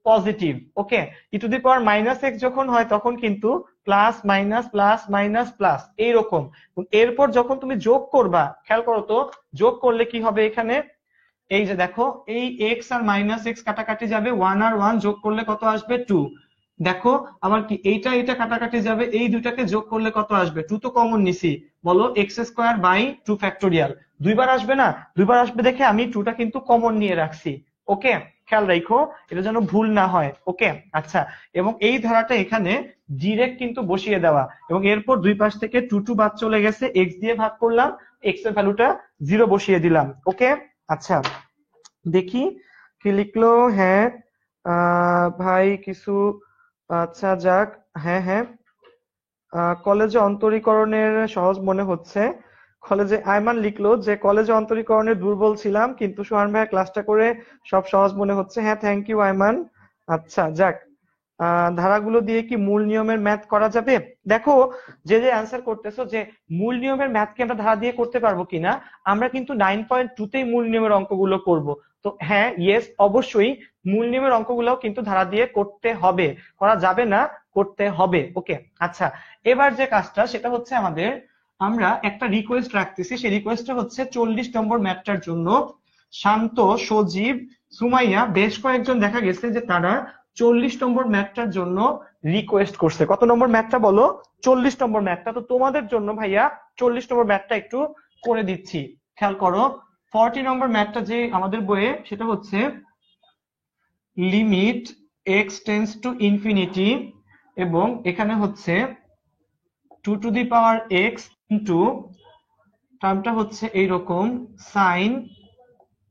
positive. Okay, E to the power minus x যখন হয় তখন কিন্তু plus minus plus minus plus এইরকম। এরপর যখন তুমি যোগ করবা, খেয়াল করো তো যোগ করলে কি হবে এখানে, এই যে দেখো এই এক্স আর মাইনাস এক্স কাটাকাটি যাবে, 1 আর 1 যোগ করলে কত আসবে 2। দেখো আবার কি এইটা এটা কাটাকাটি যাবে, এই দুটাকে যোগ করলে কত আসবে 2 তো কমন নিছি, বলো এক্স স্কোয়ার বাই 2 ফ্যাক্টোরিয়াল। দুইবার আসবে না, দুইবার আসবে দেখে আমি 2টা কিন্তু কমন নিয়ে রাখছি। ওকে, খেয়াল রাখো এটা যেন ভুল না হয়। ওকে, আচ্ছা এবং এই ধারাটা এখানে ডিরেক্ট কিন্তু বসিয়ে দেওয়া, এবং এরপর দুই পাশ থেকে 2 2 বাদ চলে গেছে, এক্স দিয়ে ভাগ করলাম, এক্স এর ভ্যালুটা 0 বসিয়ে দিলাম। ওকে, আচ্ছা দেখি কি লিখলো। হ্যাঁ ভাই কিছু, আচ্ছা যাক, হ্যাঁ হ্যাঁ কলেজে অন্তরীকরণের সহজ মনে হচ্ছে। কলেজে আয়মান লিখলো যে কলেজে অন্তরীকরণে দুর্বল ছিলাম, কিন্তু সোহান ভাইয়া ক্লাসটা করে সব সহজ মনে হচ্ছে। হ্যাঁ থ্যাংক ইউ আয়মান। আচ্ছা যাক, ধারাগুলো দিয়ে কি মূল নিয়মের ম্যাথ করা যাবে। দেখো যে যে অ্যান্সার করতেছো যে মূল নিয়মের ম্যাথ কি আমরা ধারা দিয়ে করতে পারবো কিনা, আমরা কিন্তু 9.2তেই মূল নিয়মের অঙ্কগুলো করব। তো হ্যাঁ ইয়েস অবশ্যই মূল নিয়মের অঙ্কগুলোও কিন্তু ধারা দিয়ে করতে হবে, করা যাবে না, করতে হবে। ওকে, আচ্ছা এবার যে কাজটা সেটা হচ্ছে আমাদের, আমরা একটা রিকোয়েস্ট রাখতেছি, সেই রিকোয়েস্টটা হচ্ছে 40 নম্বর ম্যাথটার জন্য শান্ত সজীব সুমাইয়া বেশ কয়েকজন দেখা গেছে যে তারা 40 নম্বর ম্যাথটার জন্য রিকোয়েস্ট করছে। কত নম্বর ম্যাথটা বলো 40 নম্বর ম্যাথটা। তো তোমাদের জন্য ভাইয়া 40 নম্বর ম্যাথটা একটু করে দিচ্ছি। খেয়াল করো 40 নম্বর ম্যাথটা যে আমাদের বইয়ে সেটা হচ্ছে limit x tends to infinity, এবং এখানে হচ্ছে 2 to the power x into টার্মটা হচ্ছে এইরকম sine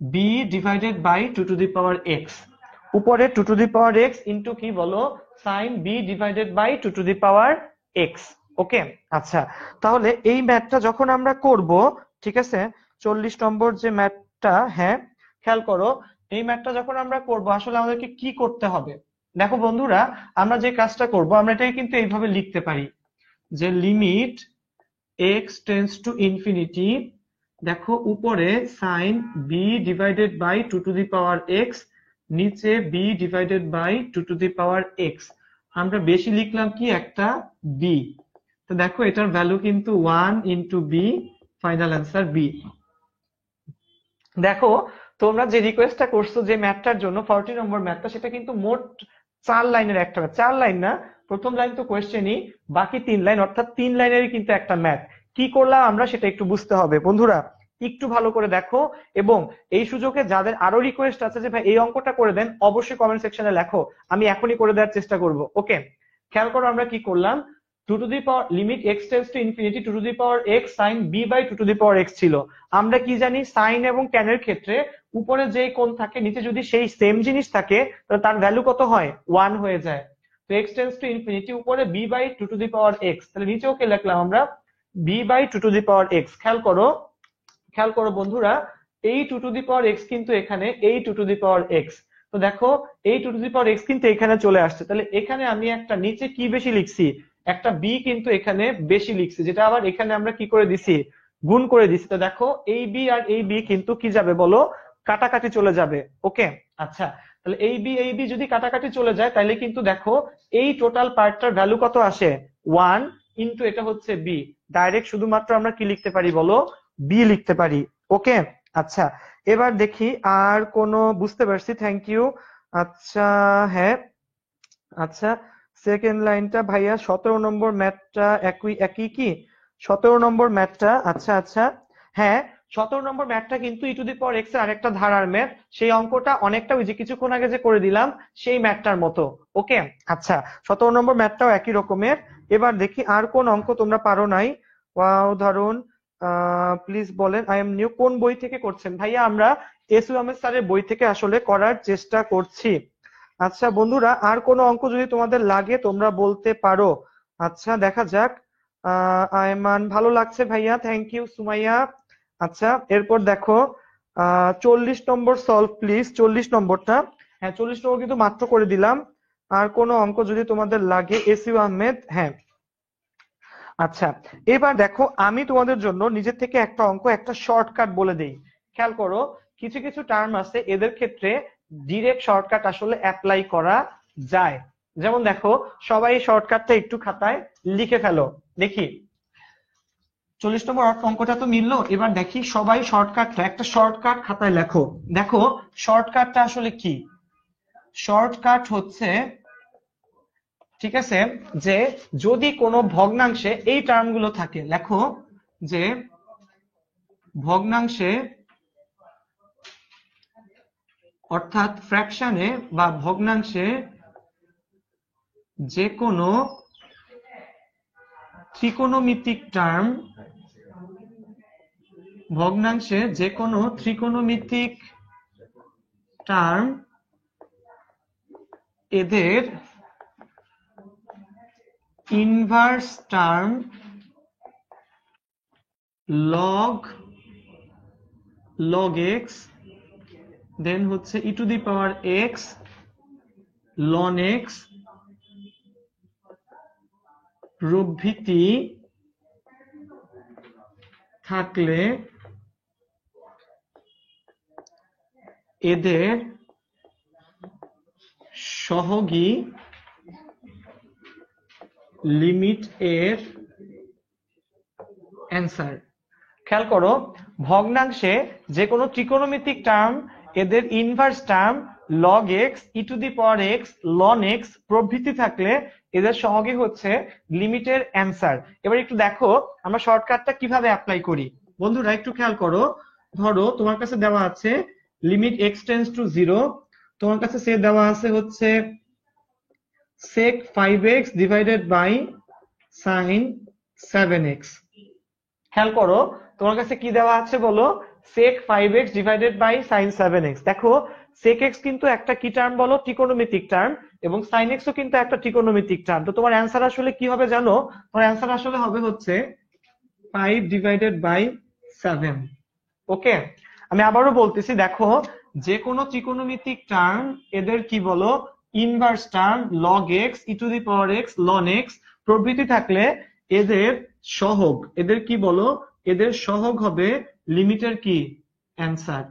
B divided by 2 to the power x, উপরে 2 to the power x into কি বলো sine B divided by 2 to the power x. Okay, আচ্ছা তাহলে এই ম্যাথটা যখন আমরা করব, ঠিক আছে 40 নম্বর যে ম্যাথটা, হ্যাঁ খেয়াল করো এই ম্যাথটা যখন আমরা করব আসলে আমাদেরকে কি করতে হবে। দেখো বন্ধুরা, আমরা যে কাজটা করব, আমরা এটাকে কিন্তু এইভাবে লিখতে পারি যে limit x tends to infinity, দেখো উপরে sine B divided by two to the power x, নিচে B divided by two to the power x. আমরা বেশি লিখলাম কি একটা বি, তো দেখো এটার ভ্যালু কিন্তু 1 × বি, ফাইনাল অ্যান্সার বি। দেখো তোমরা যে রিকোয়েস্টটা করছো যে ম্যাথটার জন্য 40 নম্বর ম্যাথটা, সেটা কিন্তু মোট 4 লাইনের একটা ম্যাথ। 4 লাইন না, প্রথম লাইন তো কোয়েশ্চেনই, বাকি 3 লাইন, অর্থাৎ 3 লাইনেরই কিন্তু একটা ম্যাথ। কি করলাম আমরা সেটা একটু বুঝতে হবে বন্ধুরা, একটু ভালো করে দেখো। এবং এই সুযোগে যাদের আরো রিকোয়েস্ট আছে যে ভাই এই অঙ্কটা করে দেন, অবশ্যই কমেন্ট সেকশনে লেখো, আমি এখনই করে দেওয়ার চেষ্টা করব। ওকে, খেয়াল করো আমরা কি করলাম। Two to the power limit x tends to infinity two to the power x sine b by two to the power x ছিল। আমরা কি জানি, সাইন এবং ট্যানের ক্ষেত্রে উপরে যে কোণ থাকে নিচে যদি সেই সেম জিনিস থাকে তাহলে তার ভ্যালু কত হয়, 1 হয়ে যায়। তো এক্স টেন্ডস টু ইনফিনিটি, উপরে b by two to the power x, তাহলে নিচেও কে লিখলাম আমরা, b by two to the power x. খেয়াল করো বন্ধুরা, এই two to the power x কিন্তু এখানে এই two to the power x, তো দেখো এই two to the power x কিন্তু এখানে চলে আসছে। তাহলে এখানে আমি একটা নিচে কি বেশি লিখছি, একটা বি কিন্তু এখানে বেশি লিখছি, যেটা আবার এখানে আমরা কি করে দিছি, গুণ করে দিছি। তো দেখো এই বি আর এই বি কিন্তু কি যাবে বলো, কাটাকাটি চলে যাবে। ওকে, আচ্ছা, তাহলে এই বি যদি কাটাকাটি চলে যায় তাহলে কিন্তু দেখো এই টোটাল পার্টটার ভ্যালু কত আসে, 1 ইন্টু এটা হচ্ছে বি। ডাইরেক্ট শুধুমাত্র আমরা কি লিখতে পারি বলো, বি লিখতে পারি। ওকে, আচ্ছা, এবার দেখি আর কোনো, বুঝতে পারছি, থ্যাংক ইউ। আচ্ছা, হ্যাঁ, আচ্ছা, সেকেন্ড লাইনটা ভাইয়া 17 নম্বর ম্যাথটা একই একই কি, 17 নম্বর ম্যাথটা, আচ্ছা আচ্ছা, হ্যাঁ 17 নম্বর ম্যাথটা কিন্তু ই টু দি পাওয়ার এক্স এর আরেকটা ধারার ম্যাথ। সেই অঙ্কটা অনেকটা ওই যে কিছুক্ষণ আগে যে করে দিলাম সেই ম্যাথটার মতো। ওকে, আচ্ছা, 17 নম্বর ম্যাথটাও একই রকমের। এবার দেখি আর কোন অঙ্ক তোমরা পারো নাই। ওয়াও, ধরুন, প্লিজ বলেন, আই এম নিউ, কোন বই থেকে করছেন ভাইয়া? আমরা এস ইউ আহমেদ স্যারের বই থেকে আসলে করার চেষ্টা করছি। আচ্ছা বন্ধুরা, আর কোনো অঙ্ক যদি তোমাদের লাগে তোমরা বলতে পারো। আচ্ছা, দেখা যাক। আয়মান, ভালো লাগছে ভাইয়া, থ্যাংক ইউ। সুমাইয়া, আচ্ছা, এরপর দেখো 40 নম্বর সলভ প্লিজ, 40 নম্বরটা, হ্যাঁ 40 নম্বর কিন্তু মাত্র করে দিলাম। আর কোনো অঙ্ক যদি তোমাদের লাগে, এস ইউ আহমেদ, হ্যাঁ। আচ্ছা, এবার দেখো আমি তোমাদের জন্য নিজের থেকে একটা অঙ্ক, একটা শর্টকাট বলে দেই। খেয়াল করো, কিছু কিছু টার্ম আছে এদের ক্ষেত্রে ডিরেক্ট শর্টকাট আসলে অ্যাপ্লাই করা যায়। যেমন দেখো, সবাই শর্টকাটটা একটু খাতায় লিখে ফেলো দেখি। 40 নম্বর অঙ্কটা তো মিললো, এবার দেখি সবাই শর্টকাটটা, একটা শর্টকাট খাতায় লেখো। দেখো শর্টকাটটা আসলে কি, শর্টকাট হচ্ছে, ঠিক আছে, যে যদি কোনো ভগ্নাংশে এই টার্মগুলো থাকে, লেখো যে ভগ্নাংশে অর্থাৎ ফ্র্যাকশনে বা ভগ্নাংশে যে কোনো ত্রিকোণমিতিক টার্ম, ভগ্নাংশে যে কোনো ত্রিকোণমিতিক টার্ম এদের inverse term log x, then হচ্ছে e to the power x ln x প্রভৃতি থাকলে এদের সহগী লিমিট এর অ্যান্সার। খেয়াল করো, ভগ্নাংশে যে কোনো ত্রিকোণমিতিক টার্ম এদের inverse term log x e to the power x ln x প্রভৃতি থাকলে এদের সহগী হচ্ছে লিমিটের অ্যান্সার। এবার একটু দেখো আমরা শর্টকাটটা কিভাবে অ্যাপ্লাই করি। বন্ধুরা একটু খেয়াল করো, ধরো তোমার কাছে দেওয়া আছে লিমিট এক্স টেন্ডস টু 0, তোমার কাছে সে দেওয়া আছে হচ্ছে sec 5x divided by sin 7x। খেয়াল করো তোমার কাছে কি দেওয়া আছে বলো, sec 5x divided by sin 7x। দেখো sec x কিন্তু একটা কি টার্ম বলো, ত্রিকোণমিতিক টার্ম, এবং sin x ও কিন্তু একটা ত্রিকোণমিতিক টার্ম। তো তোমার অ্যান্সার আসলে কি হবে জানো, তোমার অ্যান্সার আসলে হবে হচ্ছে 5 ডিভাইডেড বাই 7। ওকে, আমি আবারও বলতেছি, দেখো যে কোনো ত্রিকোণমিতিক টার্ম এদের কি বলো, inverse term log x e to the power x ln x প্রভৃতি থাকলে এদের সহগ, এদের কি বলো, এদের সহগ হবে লিমিটের কি অ্যান্সার।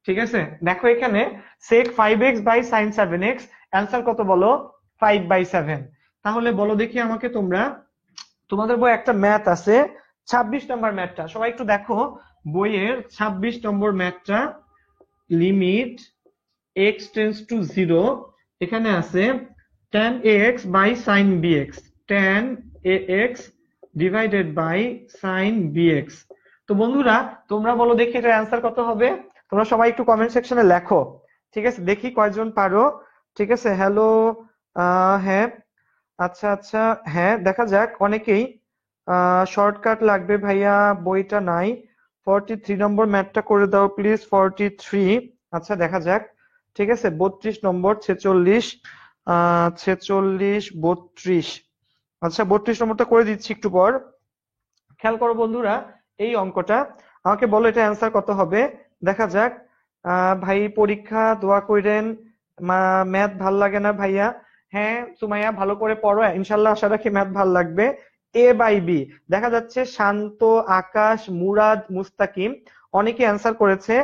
ঠিক আছে, দেখো এখানে sec 5x by sin 7x answer কত বলো, 5/7। তাহলে বলো দেখি আমাকে তোমরা, তোমাদের বই একটা ম্যাথ আছে 26 নম্বর ম্যাথটা, সবাই একটু দেখো বইয়ের 26 নম্বর ম্যাথটা, লিমিট x টেন্ডস টু 0, এখানে আছে tan ax by sin bx, tan ax divided by sin bx। তো বন্ধুরা তোমরা বলো দেখি এটার অ্যান্সার কত হবে, তোমরা সবাই একটু কমেন্ট সেকশনে লেখো। ঠিক আছে, দেখি কয়জন পারো। ঠিক আছে, হ্যালো, হ্যাঁ, আচ্ছা আচ্ছা, হ্যাঁ দেখা যাক অনেকেই শর্টকাট লাগবে ভাইয়া, বইটা নাই। 43 নম্বর ম্যাথটা করে দাও প্লিজ, 43। আচ্ছা দেখা যাক, ঠিক আছে 32 নম্বর, 46, 46, 32। আচ্ছা 32 নম্বরটা করে দিচ্ছি একটু পর। খেয়াল করো বন্ধুরা এই অঙ্কটা, আমাকে বলো এটা অ্যান্সার কত হবে, দেখা যাক। ভাই পরীক্ষা দোয়া কইরেন, ম্যাথ ভাল লাগে না ভাইয়া। হ্যাঁ সুমাইয়া ভালো করে পড়ো, ইনশাল্লাহ আশা রাখি ম্যাথ ভাল লাগবে। এ বাই বি, দেখা যাচ্ছে শান্ত, আকাশ, মুরাদ, মুস্তাকিম অনেকে অ্যান্সার করেছে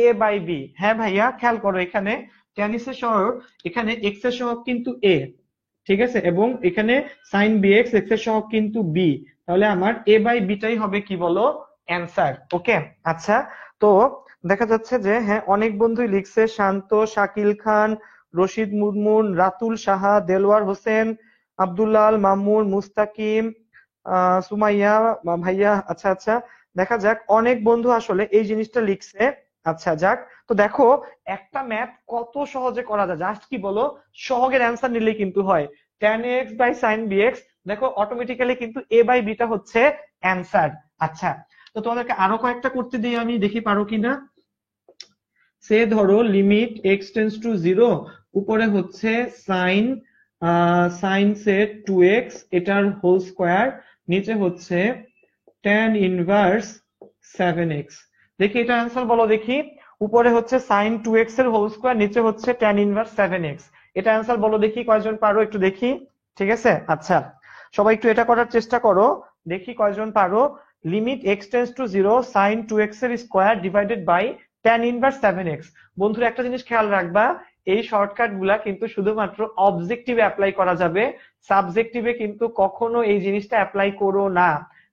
এ বাই বি। হ্যাঁ ভাইয়া খেয়াল করো এখানে টেনিসের সহগ, এখানে এক্স এর সহগ কিন্তু এ, ঠিক আছে, এবং এখানে সাইন বি এক্স, এক্স এর সহগ কিন্তু বি, তাহলে আমার এ বাই বিটাই হবে কি বলো অ্যান্সার। ওকে আচ্ছা, তো দেখা যাচ্ছে যে হ্যাঁ অনেক বন্ধুই লিখছে, শান্ত, শাকিল খান, রশিদ মুরমুন, রাতুল সাহা, দেলোয়ার হোসেন, আব্দুল্লাহ আল মামুন, মুস্তাকিম, সুমাইয়া ভাইয়া। আচ্ছা আচ্ছা, দেখা যাক অনেক বন্ধু আসলে এই জিনিসটা লিখছে। আচ্ছা যাক, তো দেখো একটা ম্যাথ কত সহজে করা যায়, জাস্ট কি বলো সহগের অ্যান্সার নিলেই কিন্তু হয়। tan x by sin bx, দেখো অটোমেটিক্যালি কিন্তু a বাই বিটা হচ্ছে অ্যান্সার। আচ্ছা, তো তোমাদেরকে আরো কয়েকটা করতে দিই আমি, দেখি পারো কিনা। সে ধরো লিমিট x টেন্ডস টু 0, উপরে হচ্ছে সাইন সাইন সেট 2x এটার হোল স্কয়ার, নিচে হচ্ছে tan ইনভার্স 7x। দেখি এটা অ্যান্সার বলো দেখি, উপরে হচ্ছে সাইন 2x এর হোল স্কয়ার, নিচে হচ্ছে tan ইনভার্স 7x, এটা অ্যান্সার বলো দেখি কয়জন পারো একটু দেখি। ঠিক আছে আচ্ছা, সবাই একটু এটা করার চেষ্টা করো, দেখি কয়জন পারো। Limit x tends to 0 sine 2x এর square divided by tan inverse 7x। বন্ধুরা একটা জিনিস খেয়াল রাখবা, এই শর্টকাট গুলা কিন্তু শুধুমাত্র অবজেক্টিভে অ্যাপ্লাই করা যাবে, সাবজেক্টিভে কিন্তু কখনো এই জিনিসটা অ্যাপ্লাই করো না,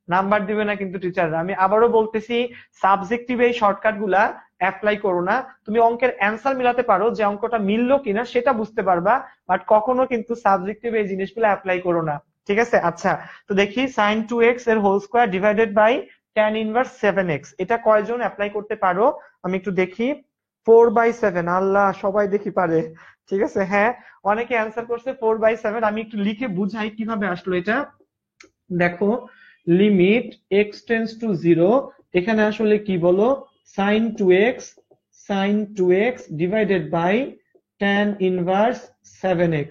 নাম্বার দিবে না কিন্তু টিচাররা। আমি আবারও বলতেছি, সাবজেক্টিভে এই শর্টকাট গুলা অ্যাপ্লাই করো না। তুমি অঙ্কের অ্যান্সার মিলাতে পারো, যে অঙ্কটা মিললো কিনা সেটা বুঝতে পারবা, বাট কখনো কিন্তু সাবজেক্টিভে এই জিনিসগুলো অ্যাপ্লাই করো না। ঠিক আছে আচ্ছা, তো দেখি সাইন 2x এর whole square divided by tan inverse 7x, এটা কয়জন অ্যাপ্লাই করতে পারো আমি একটু দেখি। 4/7, আল্লাহ সবাই দেখি পারে। ঠিক আছে হ্যাঁ, অনেকে অ্যান্সার করছে 4/7। আমি একটু লিখে বুঝাই কিভাবে আসলো এটা। দেখো লিমিট x টেন্ডস টু 0, এখানে আসলে কি বলো sin 2x divided by tan inverse 7x,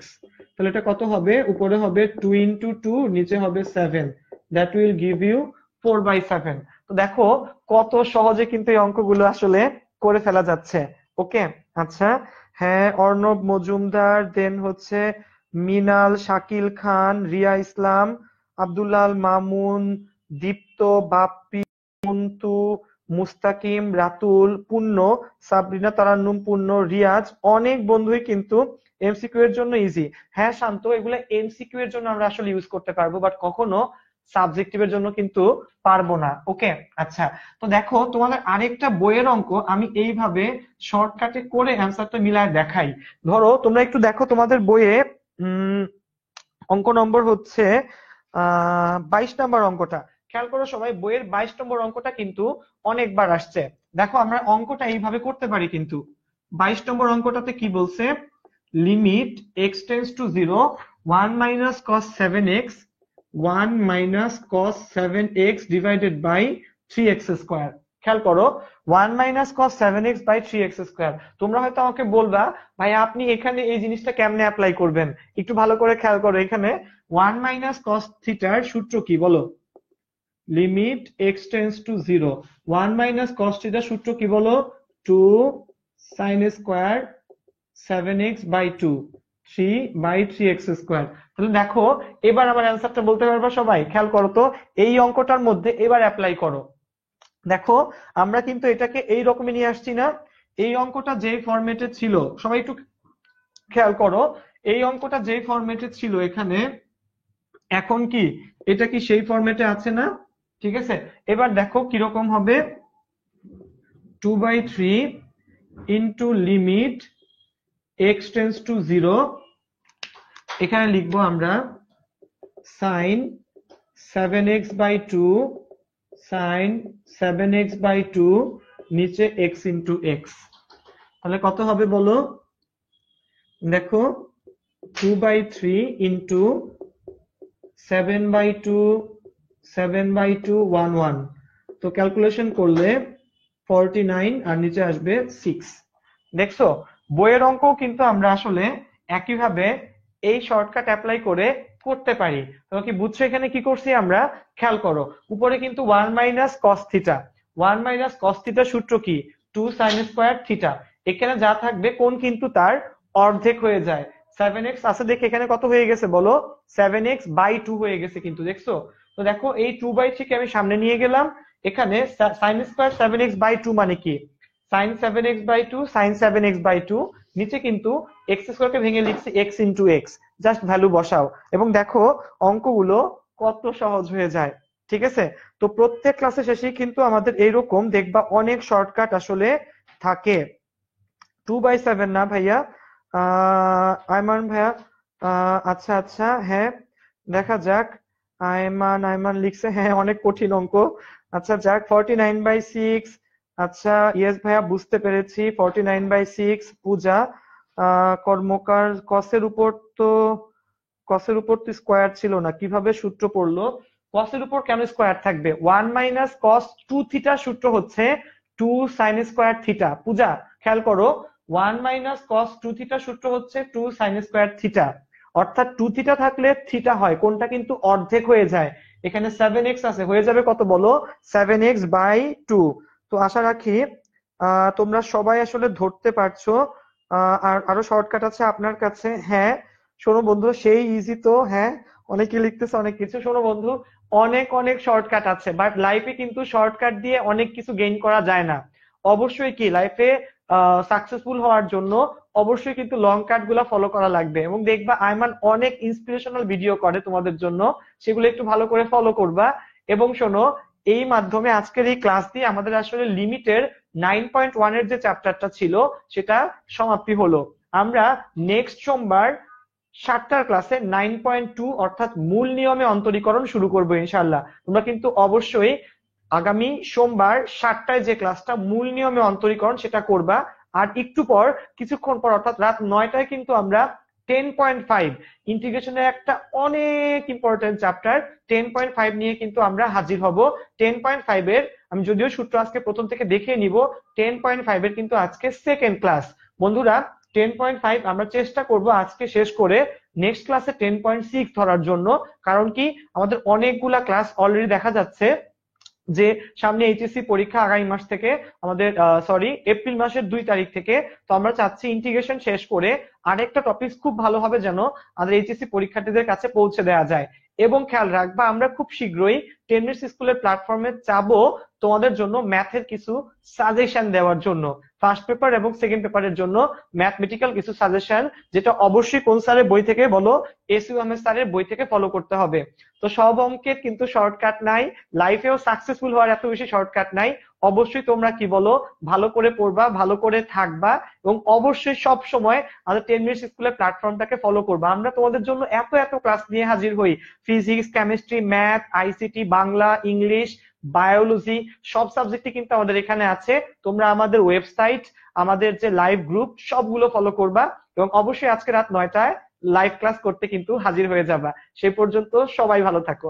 তাহলে এটা কত হবে, উপরে হবে 2 into 2, নিচে হবে 7, দ্যাট উইল গিভ ইউ 4/7। তো দেখো কত সহজে কিন্তু এই অঙ্কগুলো আসলে করে ফেলা যাচ্ছে। ওকে আচ্ছা, হ্যাঁ অর্ণব মজুমদার, দেন হচ্ছে মিনাল, শাকিল খান, রিয়া ইসলাম, আব্দুল্লাহ আল মামুন, দীপ্ত, বাপ্পি, মন্তু, মুস্তাকিম, রাতুল, পূর্ণ, সাবরিনা, তারান্নুম, পূর্ণ, রিয়াজ, অনেক বন্ধুই কিন্তু এমসিকিউ এর জন্য ইজি। হ্যাঁ শান্ত, এগুলো এমসিকিউ এর জন্য আমরা আসলে ইউজ করতে পারবো, বাট কখনো সাবজেক্টিভের জন্য কিন্তু পারবো না। ওকে আচ্ছা, তো দেখো তোমাদের আরেকটা বইয়ের অঙ্ক আমি এইভাবে শর্টকাটে করে অ্যান্সারটা মিলায় দেখাই। ধরো তোমরা একটু দেখো তোমাদের বইয়ে অঙ্ক নম্বর হচ্ছে 22 নম্বর অঙ্কটা, খেয়াল করো সবাই, বইয়ের 22 নম্বর অঙ্কটা কিন্তু অনেকবার আসছে। দেখো আমরা অঙ্কটা এইভাবে করতে পারি কিন্তু। 22 নম্বর অঙ্কটাতে কি বলছে, limit x tends to 0 1 minus cos 7x 1 minus cos 7x divided by 3x square. খেয়াল করো 1 minus cos 7x by 3x square. তোমরা হয়তো আমাকে বলবা ভাই আপনি এখানে এই জিনিসটা কেমনে অ্যাপ্লাই করবেন, একটু ভালো করে খেয়াল করো। এখানে 1 মাইনাস cos থিটার সূত্র কি বলো, limit x tends to 0 1 minus cos থিটার সূত্র কি বলো, 2 sin square 7x by 2। 3/3x²। তাহলে দেখো এবার আমার অ্যান্সারটা বলতে পারবা সবাই? খেয়াল করো তো, এই অঙ্কটার মধ্যে এবার অ্যাপ্লাই করো। দেখো আমরা কিন্তু এটাকে এই রকমই নিয়ে আসছি না? এই অঙ্কটা যেই ফরম্যাটে ছিল, সবাই একটু খেয়াল করো, এই অঙ্কটা যেই ফরম্যাটে ছিল এখানে, এখন কি এটা কি সেই ফরম্যাটে আছে না? ঠিক আছে, এবার দেখো কিরকম হবে। 2/3 into limit x tends to 0, এখানে লিখবো আমরা সাইন 7x/2, সাইন 7x/2, নিচে x ইন্টু এক্স। তাহলে কত হবে বলো? দেখো 2/3 ইন্টু 7/2, 7/2 11, তো ক্যালকুলেশন করলে 49 আর নিচে আসবে 6। দেখছো বইয়ের অঙ্ক কিন্তু আমরা আসলে একইভাবে এই শর্টকাট অ্যাপ্লাই করে করতে পারি। তোমরা কি বুঝছো এখানে কি করছি আমরা? খেয়াল করো, উপরে কিন্তু 1 minus cos theta, 1 minus cos theta সূত্র কি? 2 সাইন স্কোয়ার থিটা। এখানে যা থাকবে কোণ কিন্তু তার অর্ধেক হয়ে যায়। 7x আছে দেখে এখানে কত হয়ে গেছে বলো? 7x/2 হয়ে গেছে কিন্তু, দেখছো? তো দেখো এই 2/3 কে আমি সামনে নিয়ে গেলাম, এখানে সাইন স্কোয়ার 7x/2 মানে কি? সাইন 7x/2, সাইন 7x/2, নিচে কিন্তু এক্স স্কোয়ারকে ভেঙে লিখছি x into x, just value বসাও এবং দেখো অঙ্কগুলো কত সহজ হয়ে যায়। ঠিক আছে, তো প্রত্যেক ক্লাসে শেষে কিন্তু আমাদের এইরকম দেখবা অনেক শর্টকাট আসলে থাকে। 2/7 না ভাইয়া, আয়মান ভাইয়া, আচ্ছা আচ্ছা, হ্যাঁ দেখা যাক। আয়মান আয়মান লিখছে হ্যাঁ অনেক কঠিন অঙ্ক। আচ্ছা যাক, 49/6। আচ্ছা ইয়েস ভাইয়া বুঝতে পেরেছি, 49/6। পূজা কর্মকার, কসের উপর তো স্কোয়ার ছিল না, কিভাবে সূত্র পড়লো? কসের উপর কেন স্কোয়ার থাকবে? 1 মাইনাস কস 2 থিটা সূত্র হচ্ছে 2 সাইন স্কোয়ার থিটা। পূজা খেয়াল করো, 1 মাইনাস কস 2 থিটা সূত্র হচ্ছে 2 সাইন স্কোয়ার থিটা, অর্থাৎ 2 থিটা থাকলে থিটা হয়, কোনটা কিন্তু অর্ধেক হয়ে যায়। এখানে 7x আছে, হয়ে যাবে কত বলো? 7x/2। তো আশা রাখি তোমরা সবাই আসলে ধরতে পারছো। আর আরো শর্টকাট আছে আপনার কাছে? হ্যাঁ শোনো বন্ধু, সেই ইজি তো, হ্যাঁ অনেকে লিখতেছে অনেক কিছু। শোনো বন্ধু, অনেক অনেক শর্টকাট আছে, বাট লাইফে কিন্তু শর্টকাট দিয়ে অনেক কিছু গেইন করা যায় না। অবশ্যই কি লাইফে সাকসেসফুল হওয়ার জন্য অবশ্যই কিন্তু লং কাট গুলা ফলো করা লাগবে, এবং দেখবা আয়মান অনেক ইন্সপিরেশনাল ভিডিও করে তোমাদের জন্য, সেগুলো একটু ভালো করে ফলো করবা। এবং শোনো, এই মাধ্যমে আজকের এই ক্লাস দিয়ে আমাদের আসলে লিমিটের 9.1 এর যে চ্যাপ্টারটা ছিল সেটা সমাপ্তি হলো। আমরা নেক্সট সোমবার 7টার ক্লাসে 9.2 অর্থাৎ মূল নিয়মে অন্তরীকরণ শুরু করবো ইনশাআল্লাহ। তোমরা কিন্তু অবশ্যই আগামী সোমবার 7টায় যে ক্লাসটা মূল নিয়মে অন্তরীকরণ সেটা করবা। আর একটু পর কিছুক্ষণ পর অর্থাৎ রাত 9টায় কিন্তু আমরা 10.5 ইন্টিগ্রেশনের একটা অনেক ইম্পর্টেন্ট চ্যাপ্টার 10.5 নিয়ে কিন্তু আমরা হাজির হব। 10.5 এর আমি যদিও সূত্র আজকে প্রথম থেকে দেখিয়ে নিব, 10.5 এর কিন্তু আজকে সেকেন্ড ক্লাস। বন্ধুরা 10.5 আমরা চেষ্টা করব আজকে শেষ করে নেক্সট ক্লাসে 10.6 ধরার জন্য। কারণ কি আমাদের অনেকগুলা ক্লাস অলরেডি দেখা যাচ্ছে যে সামনে এইচএসসি পরীক্ষা আগামী মাস থেকে, আমাদের সরি এপ্রিল মাসের 2 তারিখ থেকে। তো আমরা চাচ্ছি ইন্টিগ্রেশন শেষ করে আরেকটা টপিক খুব ভালোভাবে যেন আমাদের এইচএসসি পরীক্ষার্থীদের কাছে পৌঁছে দেওয়া যায়। এবং খেয়াল রাখবা আমরা খুব শীঘ্রই 10 মিনিটস স্কুলের প্ল্যাটফর্মে যাবো তোমাদের জন্য ম্যাথের কিছু সাজেশন দেওয়ার জন্য, ফার্স্ট পেপার এবং সেকেন্ড পেপারের জন্য ম্যাথমেটিক্যাল কিছু সাজেশন, যেটা অবশ্যই কোন স্যারের বই থেকে বলো? এসইউ আহমেদ স্যারের বই থেকে ফলো করতে হবে। তো সব অঙ্কের কিন্তু শর্টকাট নাই, লাইফেও সাকসেসফুল হওয়ার এত বেশি শর্টকাট নাই। অবশ্যই তোমরা কি বলো? ভালো করে পড়বা, ভালো করে থাকবা, এবং অবশ্যই সব সময় আমাদের 10 মিনিটস স্কুলের প্ল্যাটফর্মটাকে ফলো করবা। আমরা তোমাদের জন্য এত এত ক্লাস নিয়ে হাজির হই, physics, chemistry, math, ICT, Bangla, English, biology, সব সাবজেক্টই কিন্তু আমাদের এখানে আছে। তোমরা আমাদের ওয়েবসাইট, আমাদের যে লাইভ গ্রুপ সবগুলো ফলো করবা, এবং অবশ্যই আজকে রাত 9টায় লাইভ ক্লাস করতে কিন্তু হাজির হয়ে যাবা। সেই পর্যন্ত সবাই ভালো থাকো।